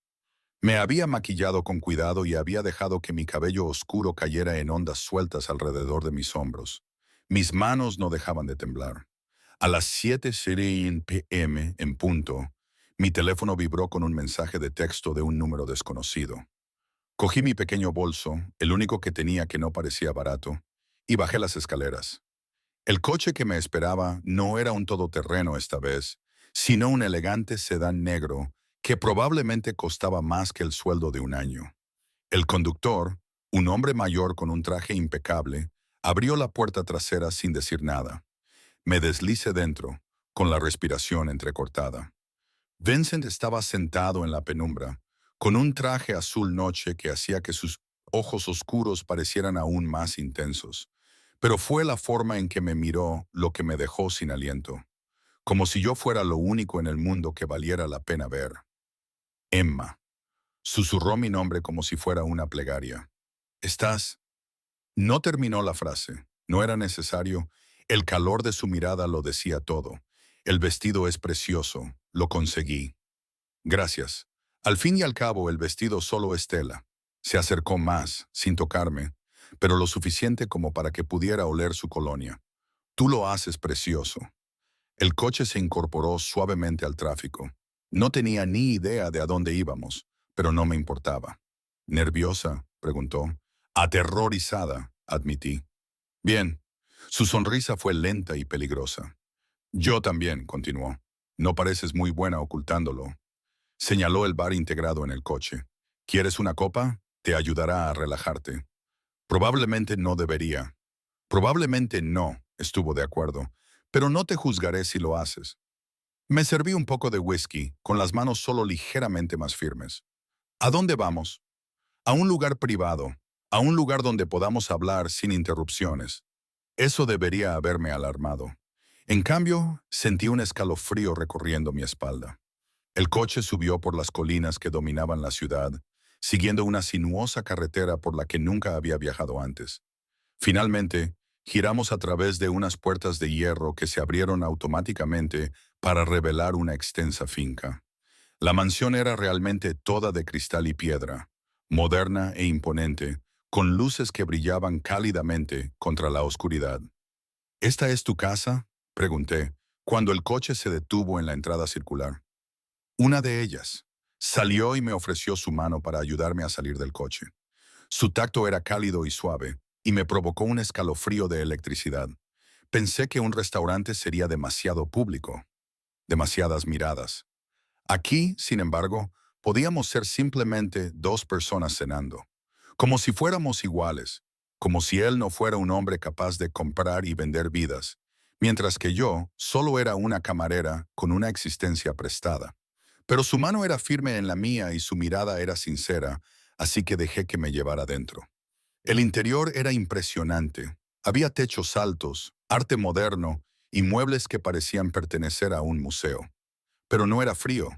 Me había maquillado con cuidado y había dejado que mi cabello oscuro cayera en ondas sueltas alrededor de mis hombros. Mis manos no dejaban de temblar. A las 7:00 p.m. en punto, mi teléfono vibró con un mensaje de texto de un número desconocido. Cogí mi pequeño bolso, el único que tenía que no parecía barato, y bajé las escaleras. El coche que me esperaba no era un todoterreno esta vez, sino un elegante sedán negro que probablemente costaba más que el sueldo de un año. El conductor, un hombre mayor con un traje impecable, abrió la puerta trasera sin decir nada. Me deslicé dentro, con la respiración entrecortada. Vincent estaba sentado en la penumbra, con un traje azul noche que hacía que sus ojos oscuros parecieran aún más intensos. Pero fue la forma en que me miró lo que me dejó sin aliento, como si yo fuera lo único en el mundo que valiera la pena ver. Emma. Susurró mi nombre como si fuera una plegaria. ¿Estás? No terminó la frase. No era necesario. El calor de su mirada lo decía todo. El vestido es precioso. Lo conseguí. Gracias. Al fin y al cabo, el vestido solo es tela. Se acercó más, sin tocarme, pero lo suficiente como para que pudiera oler su colonia. Tú lo haces precioso. El coche se incorporó suavemente al tráfico. No tenía ni idea de a dónde íbamos, pero no me importaba. ¿Nerviosa?, preguntó. Aterrorizada, admití. Bien. Su sonrisa fue lenta y peligrosa. Yo también, continuó. No pareces muy buena ocultándolo. Señaló el bar integrado en el coche. ¿Quieres una copa? Te ayudará a relajarte. Probablemente no debería. Probablemente no, estuvo de acuerdo, pero no te juzgaré si lo haces. Me serví un poco de whisky, con las manos solo ligeramente más firmes. ¿A dónde vamos? A un lugar privado, a un lugar donde podamos hablar sin interrupciones. Eso debería haberme alarmado. En cambio, sentí un escalofrío recorriendo mi espalda. El coche subió por las colinas que dominaban la ciudad, siguiendo una sinuosa carretera por la que nunca había viajado antes. Finalmente, giramos a través de unas puertas de hierro que se abrieron automáticamente para revelar una extensa finca. La mansión era realmente toda de cristal y piedra, moderna e imponente, con luces que brillaban cálidamente contra la oscuridad. ¿Esta es tu casa?, pregunté, cuando el coche se detuvo en la entrada circular. Una de ellas. Salió y me ofreció su mano para ayudarme a salir del coche. Su tacto era cálido y suave, y me provocó un escalofrío de electricidad. Pensé que un restaurante sería demasiado público, demasiadas miradas. Aquí, sin embargo, podíamos ser simplemente dos personas cenando, como si fuéramos iguales, como si él no fuera un hombre capaz de comprar y vender vidas, mientras que yo solo era una camarera con una existencia prestada. Pero su mano era firme en la mía y su mirada era sincera, así que dejé que me llevara dentro. El interior era impresionante. Había techos altos, arte moderno y muebles que parecían pertenecer a un museo. Pero no era frío.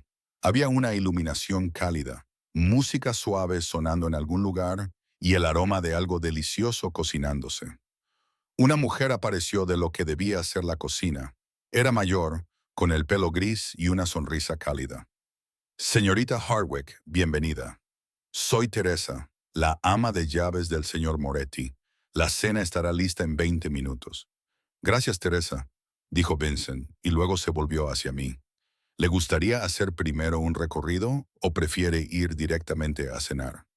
Había una iluminación cálida, música suave sonando en algún lugar y el aroma de algo delicioso cocinándose. Una mujer apareció de lo que debía ser la cocina. Era mayor, con el pelo gris y una sonrisa cálida. Señorita Hardwick, bienvenida. Soy Teresa, la ama de llaves del señor Moretti. La cena estará lista en 20 minutos. Gracias, Teresa, dijo Vincent, y luego se volvió hacia mí. ¿Le gustaría hacer primero un recorrido o prefiere ir directamente a cenar?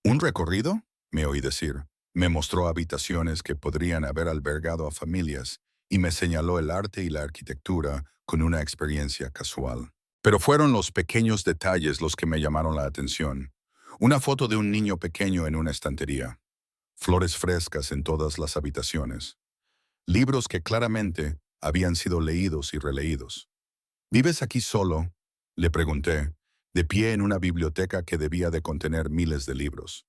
¿Un recorrido?, me oí decir. Me mostró habitaciones que podrían haber albergado a familias y me señaló el arte y la arquitectura con una experiencia casual. Pero fueron los pequeños detalles los que me llamaron la atención. Una foto de un niño pequeño en una estantería. Flores frescas en todas las habitaciones. Libros que claramente habían sido leídos y releídos. ¿Vives aquí solo?, le pregunté, de pie en una biblioteca que debía de contener miles de libros.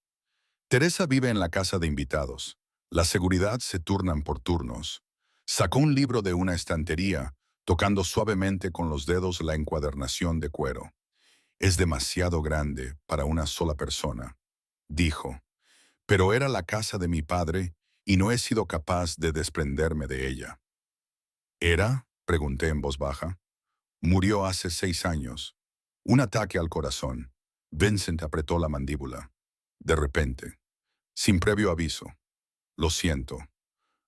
Teresa vive en la casa de invitados. La seguridad se turnan por turnos. Sacó un libro de una estantería, tocando suavemente con los dedos la encuadernación de cuero. Es demasiado grande para una sola persona, dijo. Pero era la casa de mi padre y no he sido capaz de desprenderme de ella. ¿Era?, pregunté en voz baja. Murió hace 6 años. Un ataque al corazón. Vincent apretó la mandíbula. De repente. Sin previo aviso. Lo siento.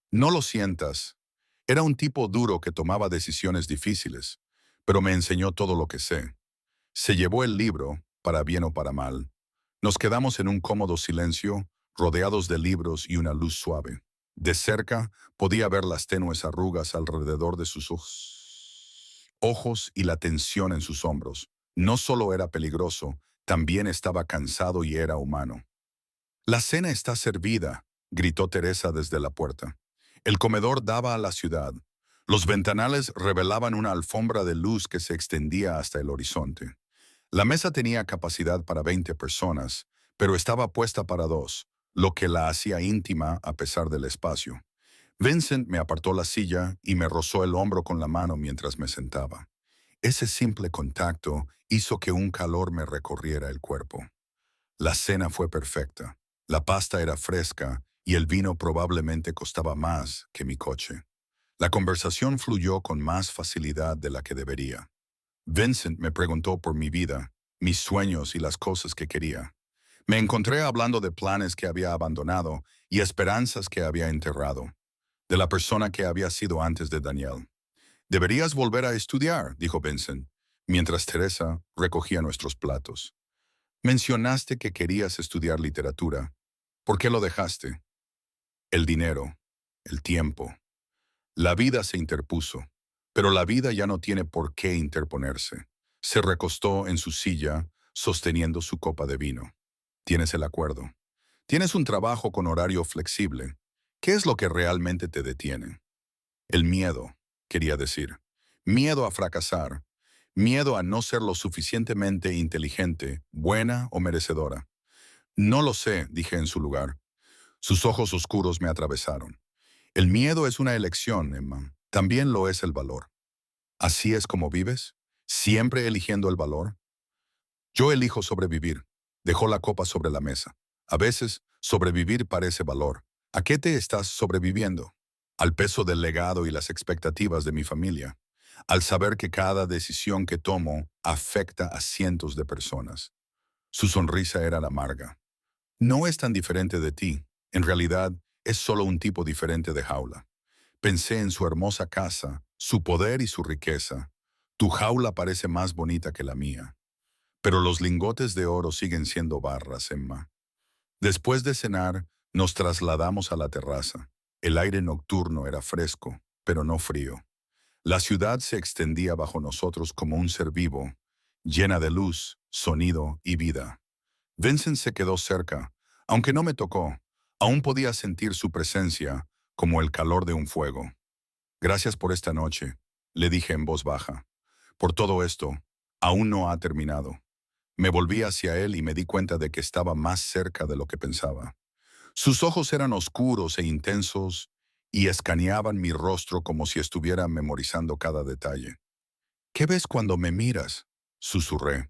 No lo sientas. Era un tipo duro que tomaba decisiones difíciles, pero me enseñó todo lo que sé. Se llevó el libro, para bien o para mal. Nos quedamos en un cómodo silencio, rodeados de libros y una luz suave. De cerca podía ver las tenues arrugas alrededor de sus ojos y la tensión en sus hombros. No solo era peligroso, también estaba cansado y era humano. «La cena está servida», gritó Teresa desde la puerta. El comedor daba a la ciudad. Los ventanales revelaban una alfombra de luz que se extendía hasta el horizonte. La mesa tenía capacidad para 20 personas, pero estaba puesta para 2, lo que la hacía íntima a pesar del espacio. Vincent me apartó la silla y me rozó el hombro con la mano mientras me sentaba. Ese simple contacto hizo que un calor me recorriera el cuerpo. La cena fue perfecta. La pasta era fresca y el vino probablemente costaba más que mi coche. La conversación fluyó con más facilidad de la que debería. Vincent me preguntó por mi vida, mis sueños y las cosas que quería. Me encontré hablando de planes que había abandonado y esperanzas que había enterrado, de la persona que había sido antes de Daniel. «Deberías volver a estudiar», dijo Vincent, mientras Teresa recogía nuestros platos. «Mencionaste que querías estudiar literatura. ¿Por qué lo dejaste?» «El dinero, el tiempo. La vida se interpuso, pero la vida ya no tiene por qué interponerse». Se recostó en su silla, sosteniendo su copa de vino. «Tienes el acuerdo. Tienes un trabajo con horario flexible. ¿Qué es lo que realmente te detiene?» «El miedo», quería decir. Miedo a fracasar. Miedo a no ser lo suficientemente inteligente, buena o merecedora. «No lo sé», dije en su lugar. Sus ojos oscuros me atravesaron. «El miedo es una elección, Emma. También lo es el valor». «¿Así es como vives? ¿Siempre eligiendo el valor?» «Yo elijo sobrevivir». Dejó la copa sobre la mesa. «A veces, sobrevivir parece valor. ¿A qué te estás sobreviviendo?» «Al peso del legado y las expectativas de mi familia. al saber que cada decisión que tomo afecta a cientos de personas. Su sonrisa era amarga. No es tan diferente de ti. En realidad, es solo un tipo diferente de jaula. Pensé en su hermosa casa, su poder y su riqueza. Tu jaula parece más bonita que la mía. Pero los lingotes de oro siguen siendo barras, Emma. Después de cenar, nos trasladamos a la terraza. El aire nocturno era fresco, pero no frío. La ciudad se extendía bajo nosotros como un ser vivo, llena de luz, sonido y vida. Vincent se quedó cerca. Aunque no me tocó, aún podía sentir su presencia como el calor de un fuego. Gracias por esta noche, le dije en voz baja. Por todo esto, aún no ha terminado. Me volví hacia él y me di cuenta de que estaba más cerca de lo que pensaba. Sus ojos eran oscuros e intensos y escaneaban mi rostro como si estuviera memorizando cada detalle. ¿Qué ves cuando me miras?, susurré.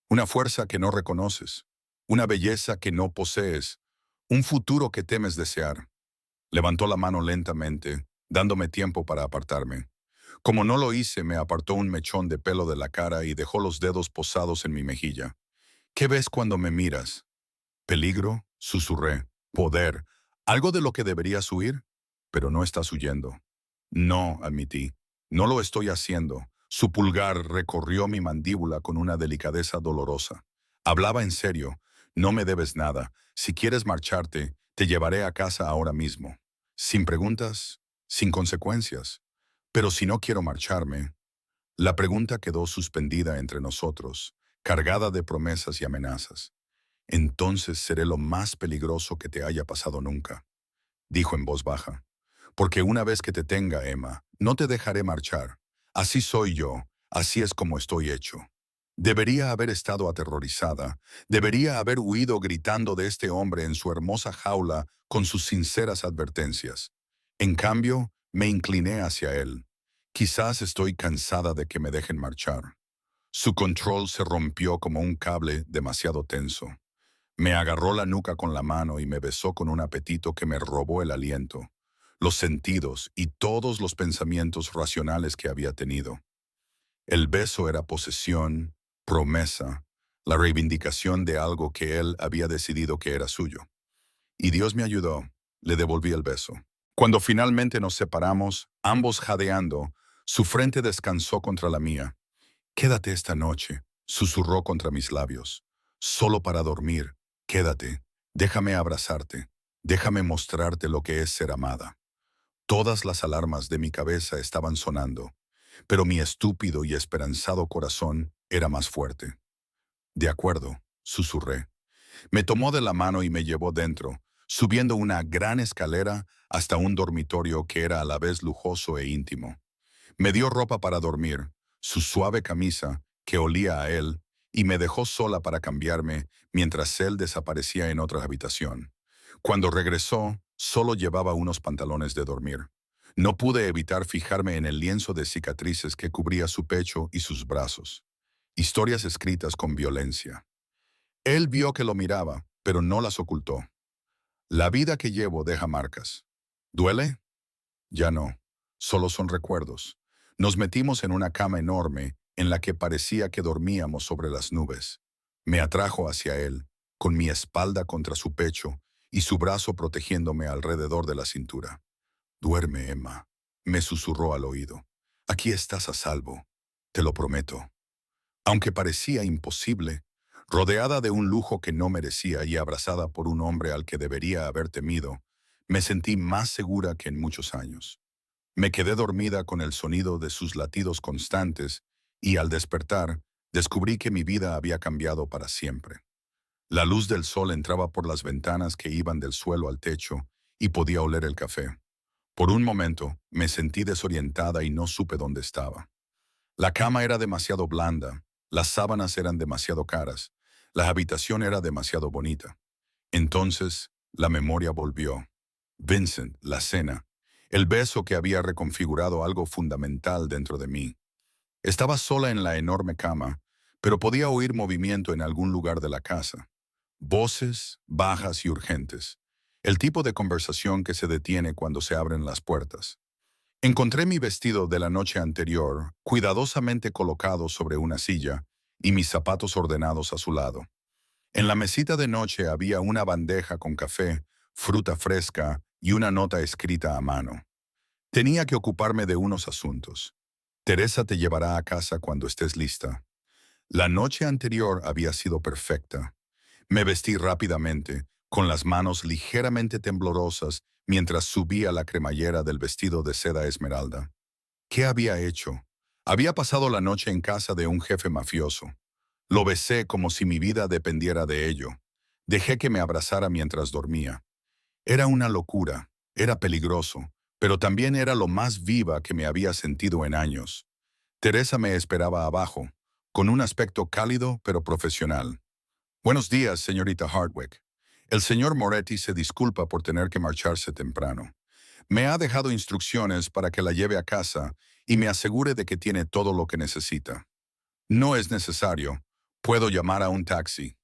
Una fuerza que no reconoces, una belleza que no posees, un futuro que temes desear. Levantó la mano lentamente, dándome tiempo para apartarme. Como no lo hice, me apartó un mechón de pelo de la cara y dejó los dedos posados en mi mejilla. ¿Qué ves cuando me miras? Peligro, susurré. Poder. ¿Algo de lo que deberías huir? Pero no estás huyendo. No, admití. No lo estoy haciendo. Su pulgar recorrió mi mandíbula con una delicadeza dolorosa. Hablaba en serio. No me debes nada. Si quieres marcharte, te llevaré a casa ahora mismo. Sin preguntas, sin consecuencias. Pero si no quiero marcharme, la pregunta quedó suspendida entre nosotros, cargada de promesas y amenazas. Entonces seré lo más peligroso que te haya pasado nunca, dijo en voz baja. Porque una vez que te tenga, Emma, no te dejaré marchar. Así soy yo, así es como estoy hecho. Debería haber estado aterrorizada, debería haber huido gritando de este hombre en su hermosa jaula con sus sinceras advertencias. En cambio, me incliné hacia él. Quizás estoy cansada de que me dejen marchar. Su control se rompió como un cable demasiado tenso. Me agarró la nuca con la mano y me besó con un apetito que me robó el aliento, los sentidos y todos los pensamientos racionales que había tenido. El beso era posesión, promesa, la reivindicación de algo que él había decidido que era suyo. Y Dios me ayudó, le devolví el beso. Cuando finalmente nos separamos, ambos jadeando, su frente descansó contra la mía. Quédate esta noche, susurró contra mis labios. Solo para dormir, quédate, déjame abrazarte, déjame mostrarte lo que es ser amada. Todas las alarmas de mi cabeza estaban sonando, pero mi estúpido y esperanzado corazón era más fuerte. De acuerdo, susurré. Me tomó de la mano y me llevó dentro, subiendo una gran escalera hasta un dormitorio que era a la vez lujoso e íntimo. Me dio ropa para dormir, su suave camisa, que olía a él, y me dejó sola para cambiarme mientras él desaparecía en otra habitación. Cuando regresó, solo llevaba unos pantalones de dormir. No pude evitar fijarme en el lienzo de cicatrices que cubría su pecho y sus brazos. Historias escritas con violencia. Él vio que lo miraba, pero no las ocultó. La vida que llevo deja marcas. ¿Duele? Ya no. Solo son recuerdos. Nos metimos en una cama enorme en la que parecía que dormíamos sobre las nubes. Me atrajo hacia él, con mi espalda contra su pecho y su brazo protegiéndome alrededor de la cintura. Duerme, Emma, me susurró al oído. Aquí estás a salvo, te lo prometo. Aunque parecía imposible, rodeada de un lujo que no merecía y abrazada por un hombre al que debería haber temido, me sentí más segura que en muchos años. Me quedé dormida con el sonido de sus latidos constantes y al despertar, descubrí que mi vida había cambiado para siempre. La luz del sol entraba por las ventanas que iban del suelo al techo y podía oler el café. Por un momento, me sentí desorientada y no supe dónde estaba. La cama era demasiado blanda, las sábanas eran demasiado caras, la habitación era demasiado bonita. Entonces, la memoria volvió. Vincent, la cena, el beso que había reconfigurado algo fundamental dentro de mí. Estaba sola en la enorme cama, pero podía oír movimiento en algún lugar de la casa. Voces bajas y urgentes. El tipo de conversación que se detiene cuando se abren las puertas. Encontré mi vestido de la noche anterior, cuidadosamente colocado sobre una silla, y mis zapatos ordenados a su lado. En la mesita de noche había una bandeja con café, fruta fresca y una nota escrita a mano. Tenía que ocuparme de unos asuntos. Teresa te llevará a casa cuando estés lista. La noche anterior había sido perfecta. Me vestí rápidamente, con las manos ligeramente temblorosas, mientras subía la cremallera del vestido de seda esmeralda. ¿Qué había hecho? Había pasado la noche en casa de un jefe mafioso. Lo besé como si mi vida dependiera de ello. Dejé que me abrazara mientras dormía. Era una locura, era peligroso, pero también era lo más viva que me había sentido en años. Teresa me esperaba abajo, con un aspecto cálido pero profesional. Buenos días, señorita Hardwick. El señor Moretti se disculpa por tener que marcharse temprano. Me ha dejado instrucciones para que la lleve a casa y me asegure de que tiene todo lo que necesita. No es necesario. Puedo llamar a un taxi.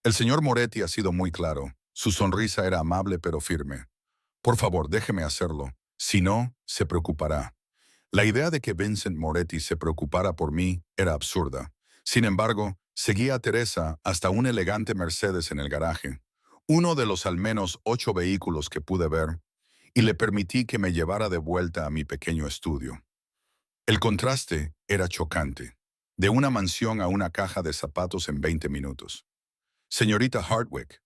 El señor Moretti ha sido muy claro. Su sonrisa era amable pero firme. Por favor, déjeme hacerlo. Si no, se preocupará. La idea de que Vincent Moretti se preocupara por mí era absurda. Sin embargo, seguía a Teresa hasta un elegante Mercedes en el garaje, uno de los al menos 8 vehículos que pude ver, y le permití que me llevara de vuelta a mi pequeño estudio. El contraste era chocante. De una mansión a una caja de zapatos en 20 minutos. Señorita Hardwick.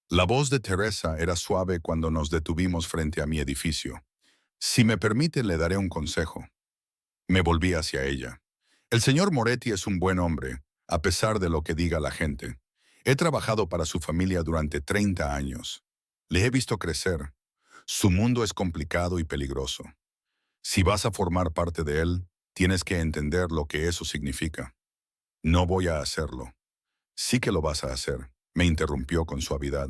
La voz de Teresa era suave cuando nos detuvimos frente a mi edificio. Si me permite, le daré un consejo. Me volví hacia ella. El señor Moretti es un buen hombre, a pesar de lo que diga la gente. He trabajado para su familia durante 30 años. Le he visto crecer. Su mundo es complicado y peligroso. Si vas a formar parte de él, tienes que entender lo que eso significa. No voy a hacerlo. Sí que lo vas a hacer, me interrumpió con suavidad.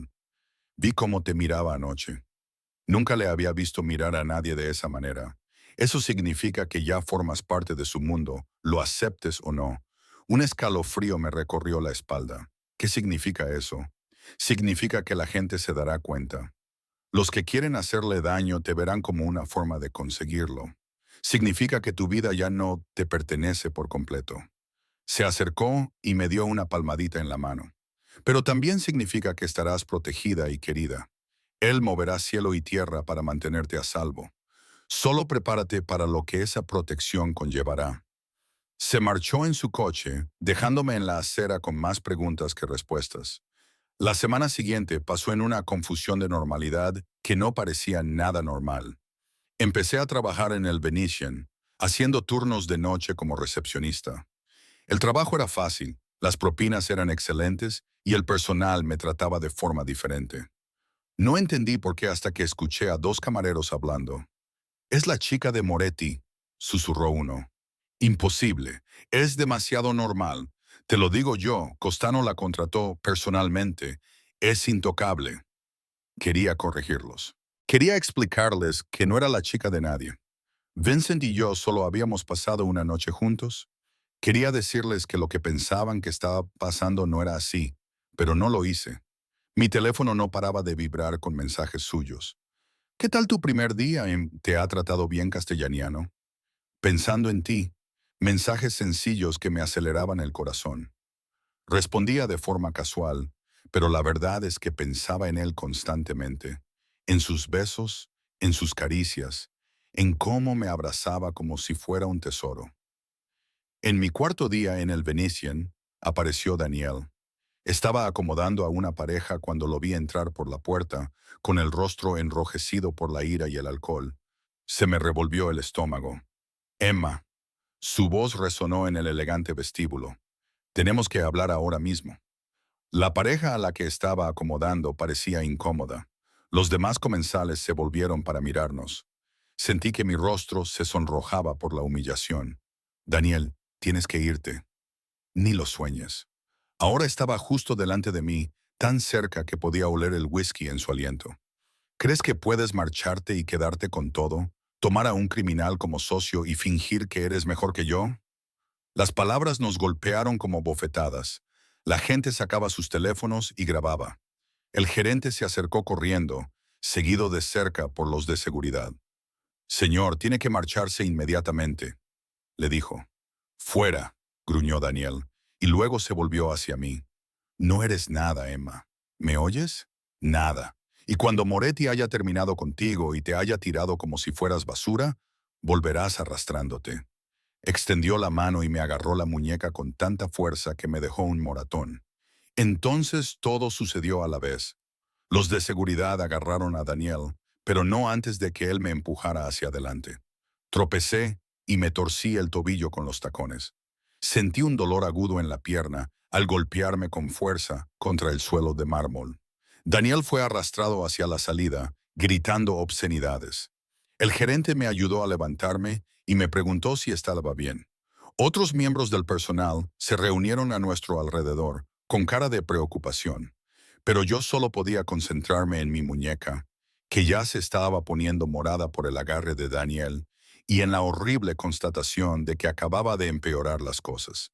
Vi cómo te miraba anoche. Nunca le había visto mirar a nadie de esa manera. Eso significa que ya formas parte de su mundo, lo aceptes o no. Un escalofrío me recorrió la espalda. ¿Qué significa eso? Significa que la gente se dará cuenta. Los que quieren hacerle daño te verán como una forma de conseguirlo. Significa que tu vida ya no te pertenece por completo. Se acercó y me dio una palmadita en la mano. Pero también significa que estarás protegida y querida. Él moverá cielo y tierra para mantenerte a salvo. Solo prepárate para lo que esa protección conllevará. Se marchó en su coche, dejándome en la acera con más preguntas que respuestas. La semana siguiente pasó en una confusión de normalidad que no parecía nada normal. Empecé a trabajar en el Venetian, haciendo turnos de noche como recepcionista. El trabajo era fácil, las propinas eran excelentes y el personal me trataba de forma diferente. No entendí por qué hasta que escuché a dos camareros hablando. «Es la chica de Moretti», susurró uno. «Imposible, es demasiado normal. Te lo digo yo, Costano la contrató personalmente. Es intocable». Quería corregirlos. Quería explicarles que no era la chica de nadie. Vincent y yo solo habíamos pasado una noche juntos. Quería decirles que lo que pensaban que estaba pasando no era así, pero no lo hice. Mi teléfono no paraba de vibrar con mensajes suyos. «¿Qué tal tu primer día? ¿Te ha tratado bien castellaniano?» «Pensando en ti». Mensajes sencillos que me aceleraban el corazón. Respondía de forma casual, pero la verdad es que pensaba en él constantemente. En sus besos, en sus caricias, en cómo me abrazaba como si fuera un tesoro. En mi cuarto día en el Venetian, apareció Daniel. Estaba acomodando a una pareja cuando lo vi entrar por la puerta, con el rostro enrojecido por la ira y el alcohol. Se me revolvió el estómago. «Emma». Su voz resonó en el elegante vestíbulo. «Tenemos que hablar ahora mismo». La pareja a la que estaba acomodando parecía incómoda. Los demás comensales se volvieron para mirarnos. Sentí que mi rostro se sonrojaba por la humillación. «Daniel, tienes que irte. Ni lo sueñes». Ahora estaba justo delante de mí, tan cerca que podía oler el whisky en su aliento. «¿Crees que puedes marcharte y quedarte con todo? ¿Tomar a un criminal como socio y fingir que eres mejor que yo?» Las palabras nos golpearon como bofetadas. La gente sacaba sus teléfonos y grababa. El gerente se acercó corriendo, seguido de cerca por los de seguridad. Señor, tiene que marcharse inmediatamente, le dijo. Fuera, gruñó Daniel, y luego se volvió hacia mí. No eres nada, Emma. ¿Me oyes? Nada. Y cuando Moretti haya terminado contigo y te haya tirado como si fueras basura, volverás arrastrándote. Extendió la mano y me agarró la muñeca con tanta fuerza que me dejó un moratón. Entonces todo sucedió a la vez. Los de seguridad agarraron a Daniel, pero no antes de que él me empujara hacia adelante. Tropecé y me torcí el tobillo con los tacones. Sentí un dolor agudo en la pierna al golpearme con fuerza contra el suelo de mármol. Daniel fue arrastrado hacia la salida, gritando obscenidades. El gerente me ayudó a levantarme y me preguntó si estaba bien. Otros miembros del personal se reunieron a nuestro alrededor, con cara de preocupación, pero yo solo podía concentrarme en mi muñeca, que ya se estaba poniendo morada por el agarre de Daniel, y en la horrible constatación de que acababa de empeorar las cosas.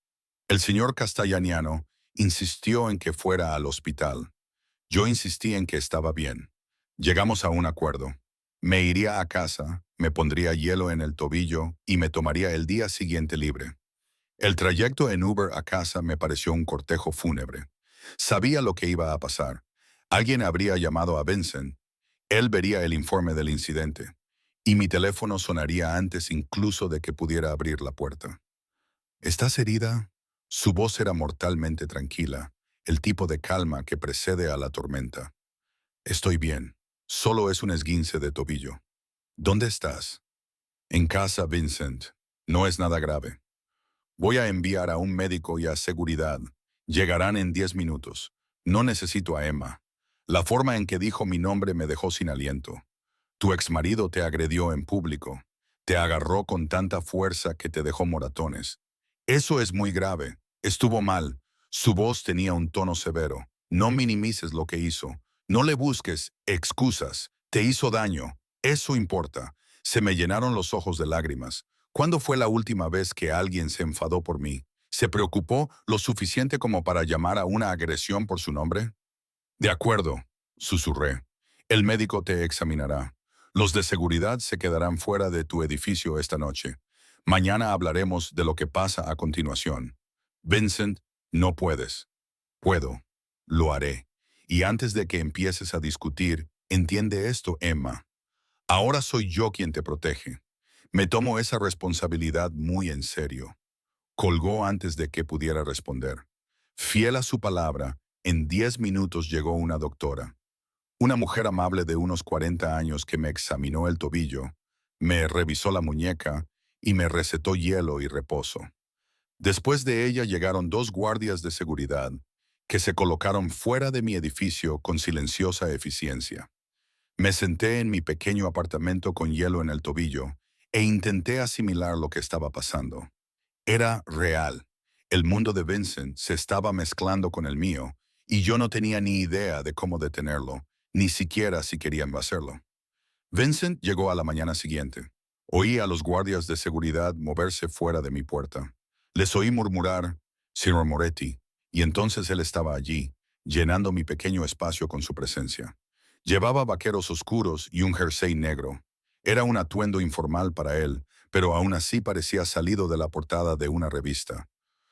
El señor Castellaniano insistió en que fuera al hospital. Yo insistí en que estaba bien. Llegamos a un acuerdo. Me iría a casa, me pondría hielo en el tobillo y me tomaría el día siguiente libre. El trayecto en Uber a casa me pareció un cortejo fúnebre. Sabía lo que iba a pasar. Alguien habría llamado a Vincent. Él vería el informe del incidente. Y mi teléfono sonaría antes incluso de que pudiera abrir la puerta. ¿Estás herida? Su voz era mortalmente tranquila, el tipo de calma que precede a la tormenta. Estoy bien. Solo es un esguince de tobillo. ¿Dónde estás? En casa, Vincent. No es nada grave. Voy a enviar a un médico y a seguridad. Llegarán en 10 minutos. No necesito a Emma. La forma en que dijo mi nombre me dejó sin aliento. Tu exmarido te agredió en público. Te agarró con tanta fuerza que te dejó moratones. Eso es muy grave. Estuvo mal. Su voz tenía un tono severo. No minimices lo que hizo. No le busques excusas. Te hizo daño. Eso importa. Se me llenaron los ojos de lágrimas. ¿Cuándo fue la última vez que alguien se enfadó por mí? ¿Se preocupó lo suficiente como para llamar a una agresión por su nombre? De acuerdo, susurré. El médico te examinará. Los de seguridad se quedarán fuera de tu edificio esta noche. Mañana hablaremos de lo que pasa a continuación. Vincent, no puedes. Puedo. Lo haré. Y antes de que empieces a discutir, entiende esto, Emma. Ahora soy yo quien te protege. Me tomo esa responsabilidad muy en serio. Colgó antes de que pudiera responder. Fiel a su palabra, en 10 minutos llegó una doctora. Una mujer amable de unos 40 años que me examinó el tobillo, me revisó la muñeca y me recetó hielo y reposo. Después de ella llegaron 2 guardias de seguridad que se colocaron fuera de mi edificio con silenciosa eficiencia. Me senté en mi pequeño apartamento con hielo en el tobillo e intenté asimilar lo que estaba pasando. Era real. El mundo de Vincent se estaba mezclando con el mío y yo no tenía ni idea de cómo detenerlo, ni siquiera si querían hacerlo. Vincent llegó a la mañana siguiente. Oí a los guardias de seguridad moverse fuera de mi puerta. Les oí murmurar, «Señor Moretti», y entonces él estaba allí, llenando mi pequeño espacio con su presencia. Llevaba vaqueros oscuros y un jersey negro. Era un atuendo informal para él, pero aún así parecía salido de la portada de una revista.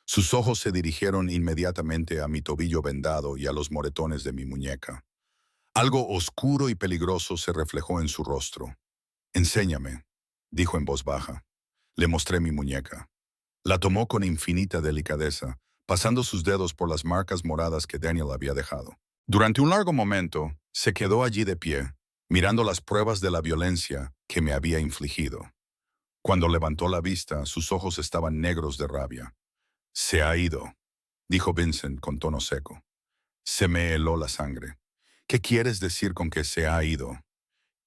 Sus ojos se dirigieron inmediatamente a mi tobillo vendado y a los moretones de mi muñeca. Algo oscuro y peligroso se reflejó en su rostro. «Enséñame», dijo en voz baja. Le mostré mi muñeca. La tomó con infinita delicadeza, pasando sus dedos por las marcas moradas que Daniel había dejado. Durante un largo momento, se quedó allí de pie, mirando las pruebas de la violencia que me había infligido. Cuando levantó la vista, sus ojos estaban negros de rabia. «Se ha ido», dijo Vincent con tono seco. Se me heló la sangre. «¿Qué quieres decir con que se ha ido?»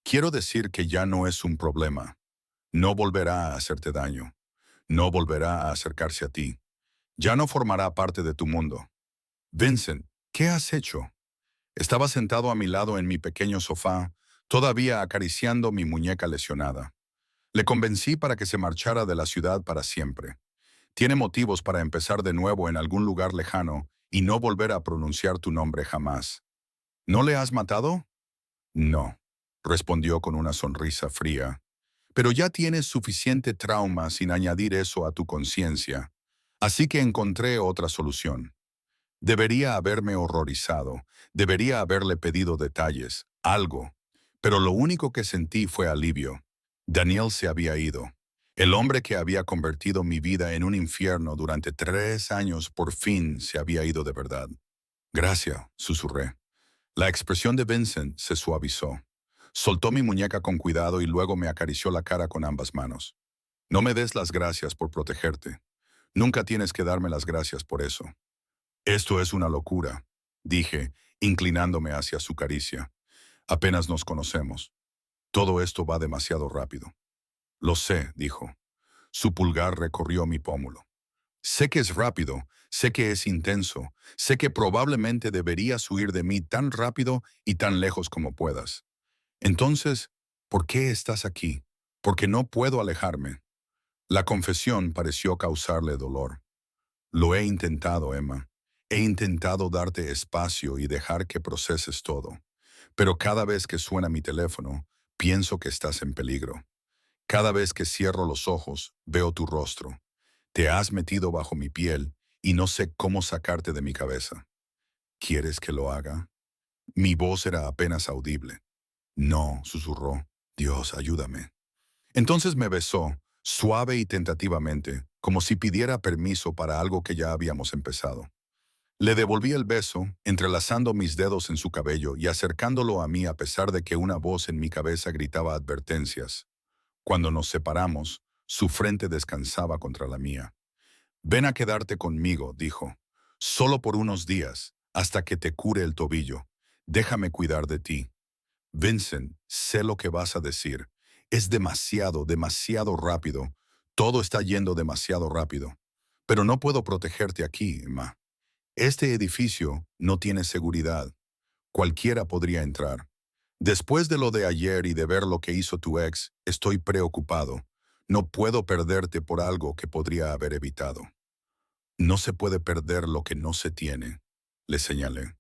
«Quiero decir que ya no es un problema. No volverá a hacerte daño. No volverá a acercarse a ti. Ya no formará parte de tu mundo». «Vincent, ¿qué has hecho?» Estaba sentado a mi lado en mi pequeño sofá, todavía acariciando mi muñeca lesionada. Le convencí para que se marchara de la ciudad para siempre. Tiene motivos para empezar de nuevo en algún lugar lejano y no volver a pronunciar tu nombre jamás. ¿No le has matado? No, respondió con una sonrisa fría. pero ya tienes suficiente trauma sin añadir eso a tu conciencia. Así que encontré otra solución. Debería haberme horrorizado, debería haberle pedido detalles, algo. Pero lo único que sentí fue alivio. Daniel se había ido. El hombre que había convertido mi vida en un infierno durante 3 años por fin se había ido de verdad. Gracias, susurré. La expresión de Vincent se suavizó. Soltó mi muñeca con cuidado y luego me acarició la cara con ambas manos. No me des las gracias por protegerte. Nunca tienes que darme las gracias por eso. Esto es una locura, dije, inclinándome hacia su caricia. Apenas nos conocemos. Todo esto va demasiado rápido. Lo sé, dijo. Su pulgar recorrió mi pómulo. Sé que es rápido, sé que es intenso, sé que probablemente deberías huir de mí tan rápido y tan lejos como puedas. Entonces, ¿por qué estás aquí? Porque no puedo alejarme. La confesión pareció causarle dolor. Lo he intentado, Emma. He intentado darte espacio y dejar que proceses todo. Pero cada vez que suena mi teléfono, pienso que estás en peligro. Cada vez que cierro los ojos, veo tu rostro. Te has metido bajo mi piel y no sé cómo sacarte de mi cabeza. ¿Quieres que lo haga? Mi voz era apenas audible. No, susurró. Dios, ayúdame. Entonces me besó, suave y tentativamente, como si pidiera permiso para algo que ya habíamos empezado. Le devolví el beso, entrelazando mis dedos en su cabello y acercándolo a mí a pesar de que una voz en mi cabeza gritaba advertencias. Cuando nos separamos, su frente descansaba contra la mía. Ven a quedarte conmigo, dijo. Solo por unos días, hasta que te cure el tobillo. Déjame cuidar de ti. Vincent, sé lo que vas a decir. Es demasiado, demasiado rápido. Todo está yendo demasiado rápido. Pero no puedo protegerte aquí, Emma. Este edificio no tiene seguridad. Cualquiera podría entrar. Después de lo de ayer y de ver lo que hizo tu ex, estoy preocupado. No puedo perderte por algo que podría haber evitado. No se puede perder lo que no se tiene, le señalé.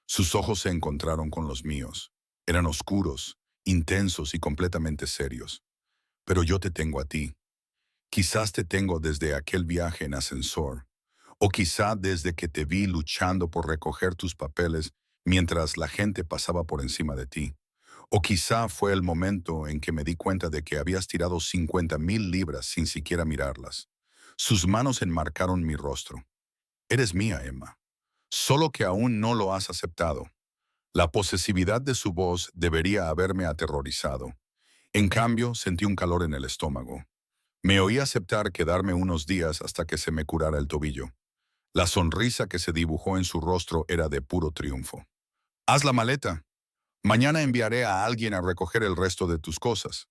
Sus ojos se encontraron con los míos. Eran oscuros, intensos y completamente serios. Pero yo te tengo a ti. Quizás te tengo desde aquel viaje en ascensor, o quizá desde que te vi luchando por recoger tus papeles mientras la gente pasaba por encima de ti. O quizá fue el momento en que me di cuenta de que habías tirado 50,000 libras sin siquiera mirarlas. Sus manos enmarcaron mi rostro. Eres mía, Emma. Solo que aún no lo has aceptado. La posesividad de su voz debería haberme aterrorizado. En cambio, sentí un calor en el estómago. Me oí aceptar quedarme unos días hasta que se me curara el tobillo. La sonrisa que se dibujó en su rostro era de puro triunfo. Haz la maleta. Mañana enviaré a alguien a recoger el resto de tus cosas.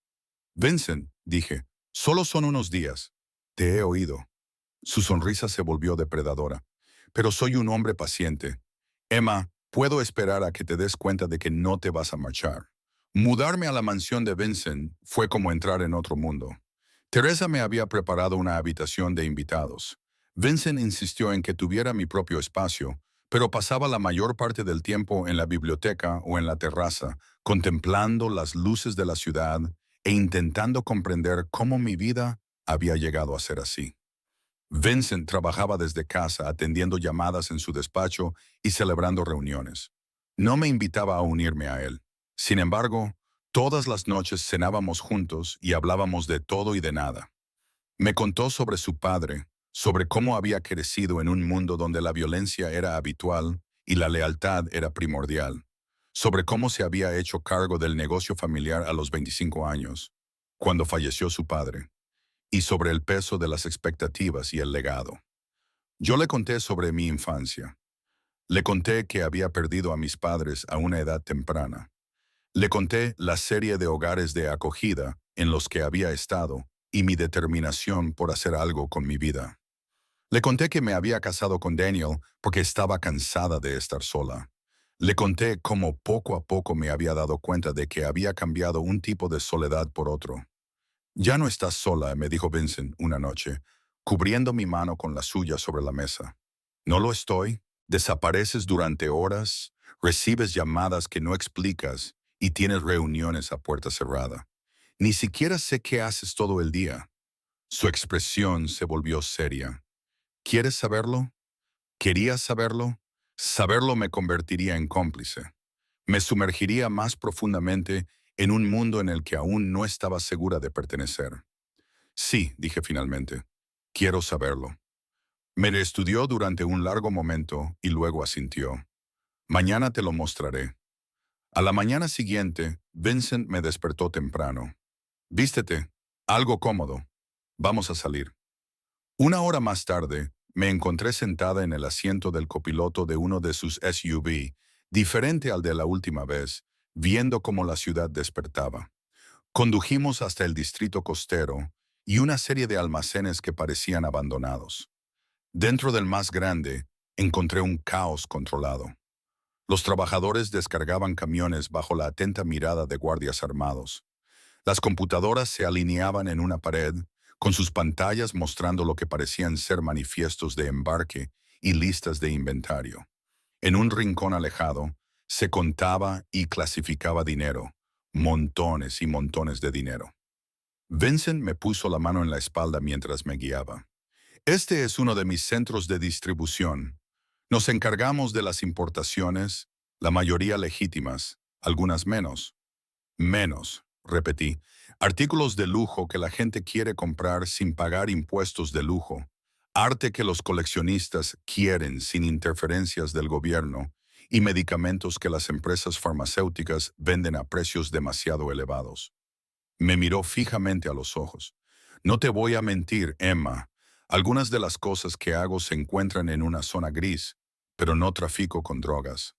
Vincent, dije, solo son unos días. Te he oído. Su sonrisa se volvió depredadora. Pero soy un hombre paciente. Emma, puedo esperar a que te des cuenta de que no te vas a marchar. Mudarme a la mansión de Vincent fue como entrar en otro mundo. Teresa me había preparado una habitación de invitados. Vincent insistió en que tuviera mi propio espacio, pero pasaba la mayor parte del tiempo en la biblioteca o en la terraza, contemplando las luces de la ciudad e intentando comprender cómo mi vida había llegado a ser así. Vincent trabajaba desde casa atendiendo llamadas en su despacho y celebrando reuniones. No me invitaba a unirme a él. Sin embargo, todas las noches cenábamos juntos y hablábamos de todo y de nada. Me contó sobre su padre, sobre cómo había crecido en un mundo donde la violencia era habitual y la lealtad era primordial, sobre cómo se había hecho cargo del negocio familiar a los 25 años, cuando falleció su padre, y sobre el peso de las expectativas y el legado. Yo le conté sobre mi infancia. Le conté que había perdido a mis padres a una edad temprana. Le conté la serie de hogares de acogida en los que había estado y mi determinación por hacer algo con mi vida. Le conté que me había casado con Daniel porque estaba cansada de estar sola. Le conté cómo poco a poco me había dado cuenta de que había cambiado un tipo de soledad por otro. Ya no estás sola, me dijo Vincent una noche, cubriendo mi mano con la suya sobre la mesa. No lo estoy. Desapareces durante horas, recibes llamadas que no explicas y tienes reuniones a puerta cerrada. Ni siquiera sé qué haces todo el día. Su expresión se volvió seria. ¿Quieres saberlo? ¿Querías saberlo? Saberlo me convertiría en cómplice. Me sumergiría más profundamente en un mundo en el que aún no estaba segura de pertenecer. Sí, dije finalmente. Quiero saberlo. Me estudió durante un largo momento y luego asintió. Mañana te lo mostraré. A la mañana siguiente, Vincent me despertó temprano. Vístete, algo cómodo. Vamos a salir. Una hora más tarde, me encontré sentada en el asiento del copiloto de uno de sus SUV, diferente al de la última vez, viendo cómo la ciudad despertaba. Condujimos hasta el distrito costero y una serie de almacenes que parecían abandonados. Dentro del más grande, encontré un caos controlado. Los trabajadores descargaban camiones bajo la atenta mirada de guardias armados. Las computadoras se alineaban en una pared, con sus pantallas mostrando lo que parecían ser manifiestos de embarque y listas de inventario. En un rincón alejado, se contaba y clasificaba dinero, montones y montones de dinero. Vincent me puso la mano en la espalda mientras me guiaba. Este es uno de mis centros de distribución. Nos encargamos de las importaciones, la mayoría legítimas, algunas menos. Menos, repetí, artículos de lujo que la gente quiere comprar sin pagar impuestos de lujo, arte que los coleccionistas quieren sin interferencias del gobierno y medicamentos que las empresas farmacéuticas venden a precios demasiado elevados. Me miró fijamente a los ojos. No te voy a mentir, Emma. Algunas de las cosas que hago se encuentran en una zona gris, pero no trafico con drogas.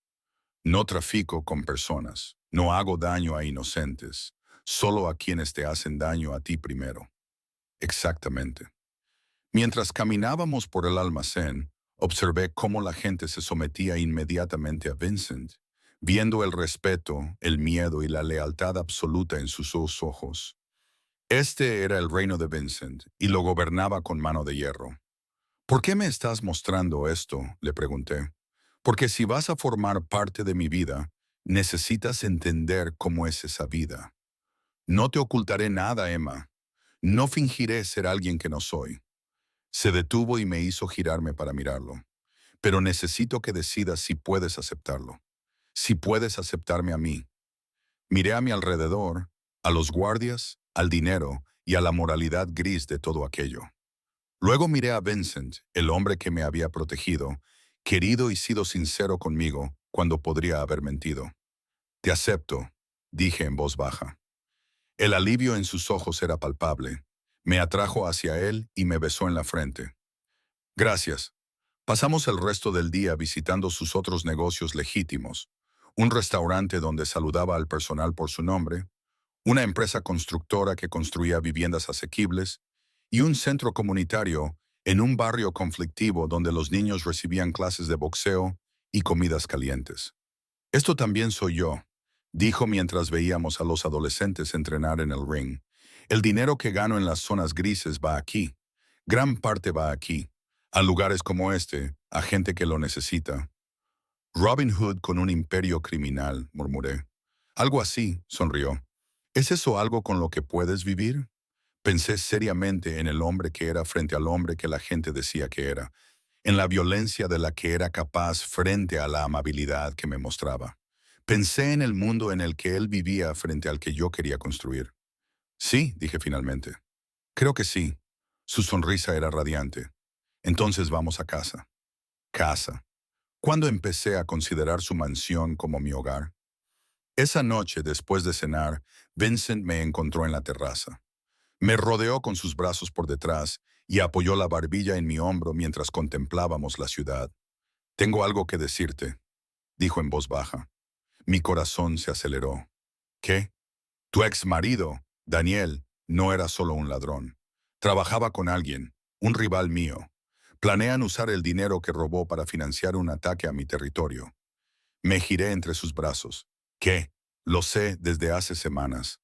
No trafico con personas. No hago daño a inocentes. Solo a quienes te hacen daño a ti primero. Exactamente. Mientras caminábamos por el almacén, observé cómo la gente se sometía inmediatamente a Vincent, viendo el respeto, el miedo y la lealtad absoluta en sus dos ojos. Este era el reino de Vincent, y lo gobernaba con mano de hierro. ¿Por qué me estás mostrando esto?, le pregunté. Porque si vas a formar parte de mi vida, necesitas entender cómo es esa vida. No te ocultaré nada, Emma. No fingiré ser alguien que no soy. Se detuvo y me hizo girarme para mirarlo. Pero necesito que decidas si puedes aceptarlo. Si puedes aceptarme a mí. Miré a mi alrededor, a los guardias, al dinero y a la moralidad gris de todo aquello. Luego miré a Vincent, el hombre que me había protegido, querido y sido sincero conmigo cuando podría haber mentido. Te acepto, dije en voz baja. El alivio en sus ojos era palpable. Me atrajo hacia él y me besó en la frente. Gracias. Pasamos el resto del día visitando sus otros negocios legítimos, un restaurante donde saludaba al personal por su nombre, una empresa constructora que construía viviendas asequibles y un centro comunitario en un barrio conflictivo donde los niños recibían clases de boxeo y comidas calientes. Esto también soy yo, dijo mientras veíamos a los adolescentes entrenar en el ring. El dinero que gano en las zonas grises va aquí. Gran parte va aquí, a lugares como este, a gente que lo necesita. Robin Hood con un imperio criminal, murmuré. Algo así, sonrió. ¿Es eso algo con lo que puedes vivir? Pensé seriamente en el hombre que era frente al hombre que la gente decía que era, en la violencia de la que era capaz frente a la amabilidad que me mostraba. Pensé en el mundo en el que él vivía frente al que yo quería construir. Sí, dije finalmente. Creo que sí. Su sonrisa era radiante. Entonces vamos a casa. Casa. ¿Cuándo empecé a considerar su mansión como mi hogar? Esa noche, después de cenar, Vincent me encontró en la terraza. Me rodeó con sus brazos por detrás y apoyó la barbilla en mi hombro mientras contemplábamos la ciudad. Tengo algo que decirte, dijo en voz baja. Mi corazón se aceleró. ¿Qué? Tu ex marido, Daniel, no era solo un ladrón. Trabajaba con alguien, un rival mío. Planean usar el dinero que robó para financiar un ataque a mi territorio. Me giré entre sus brazos. ¿Qué? Lo sé desde hace semanas.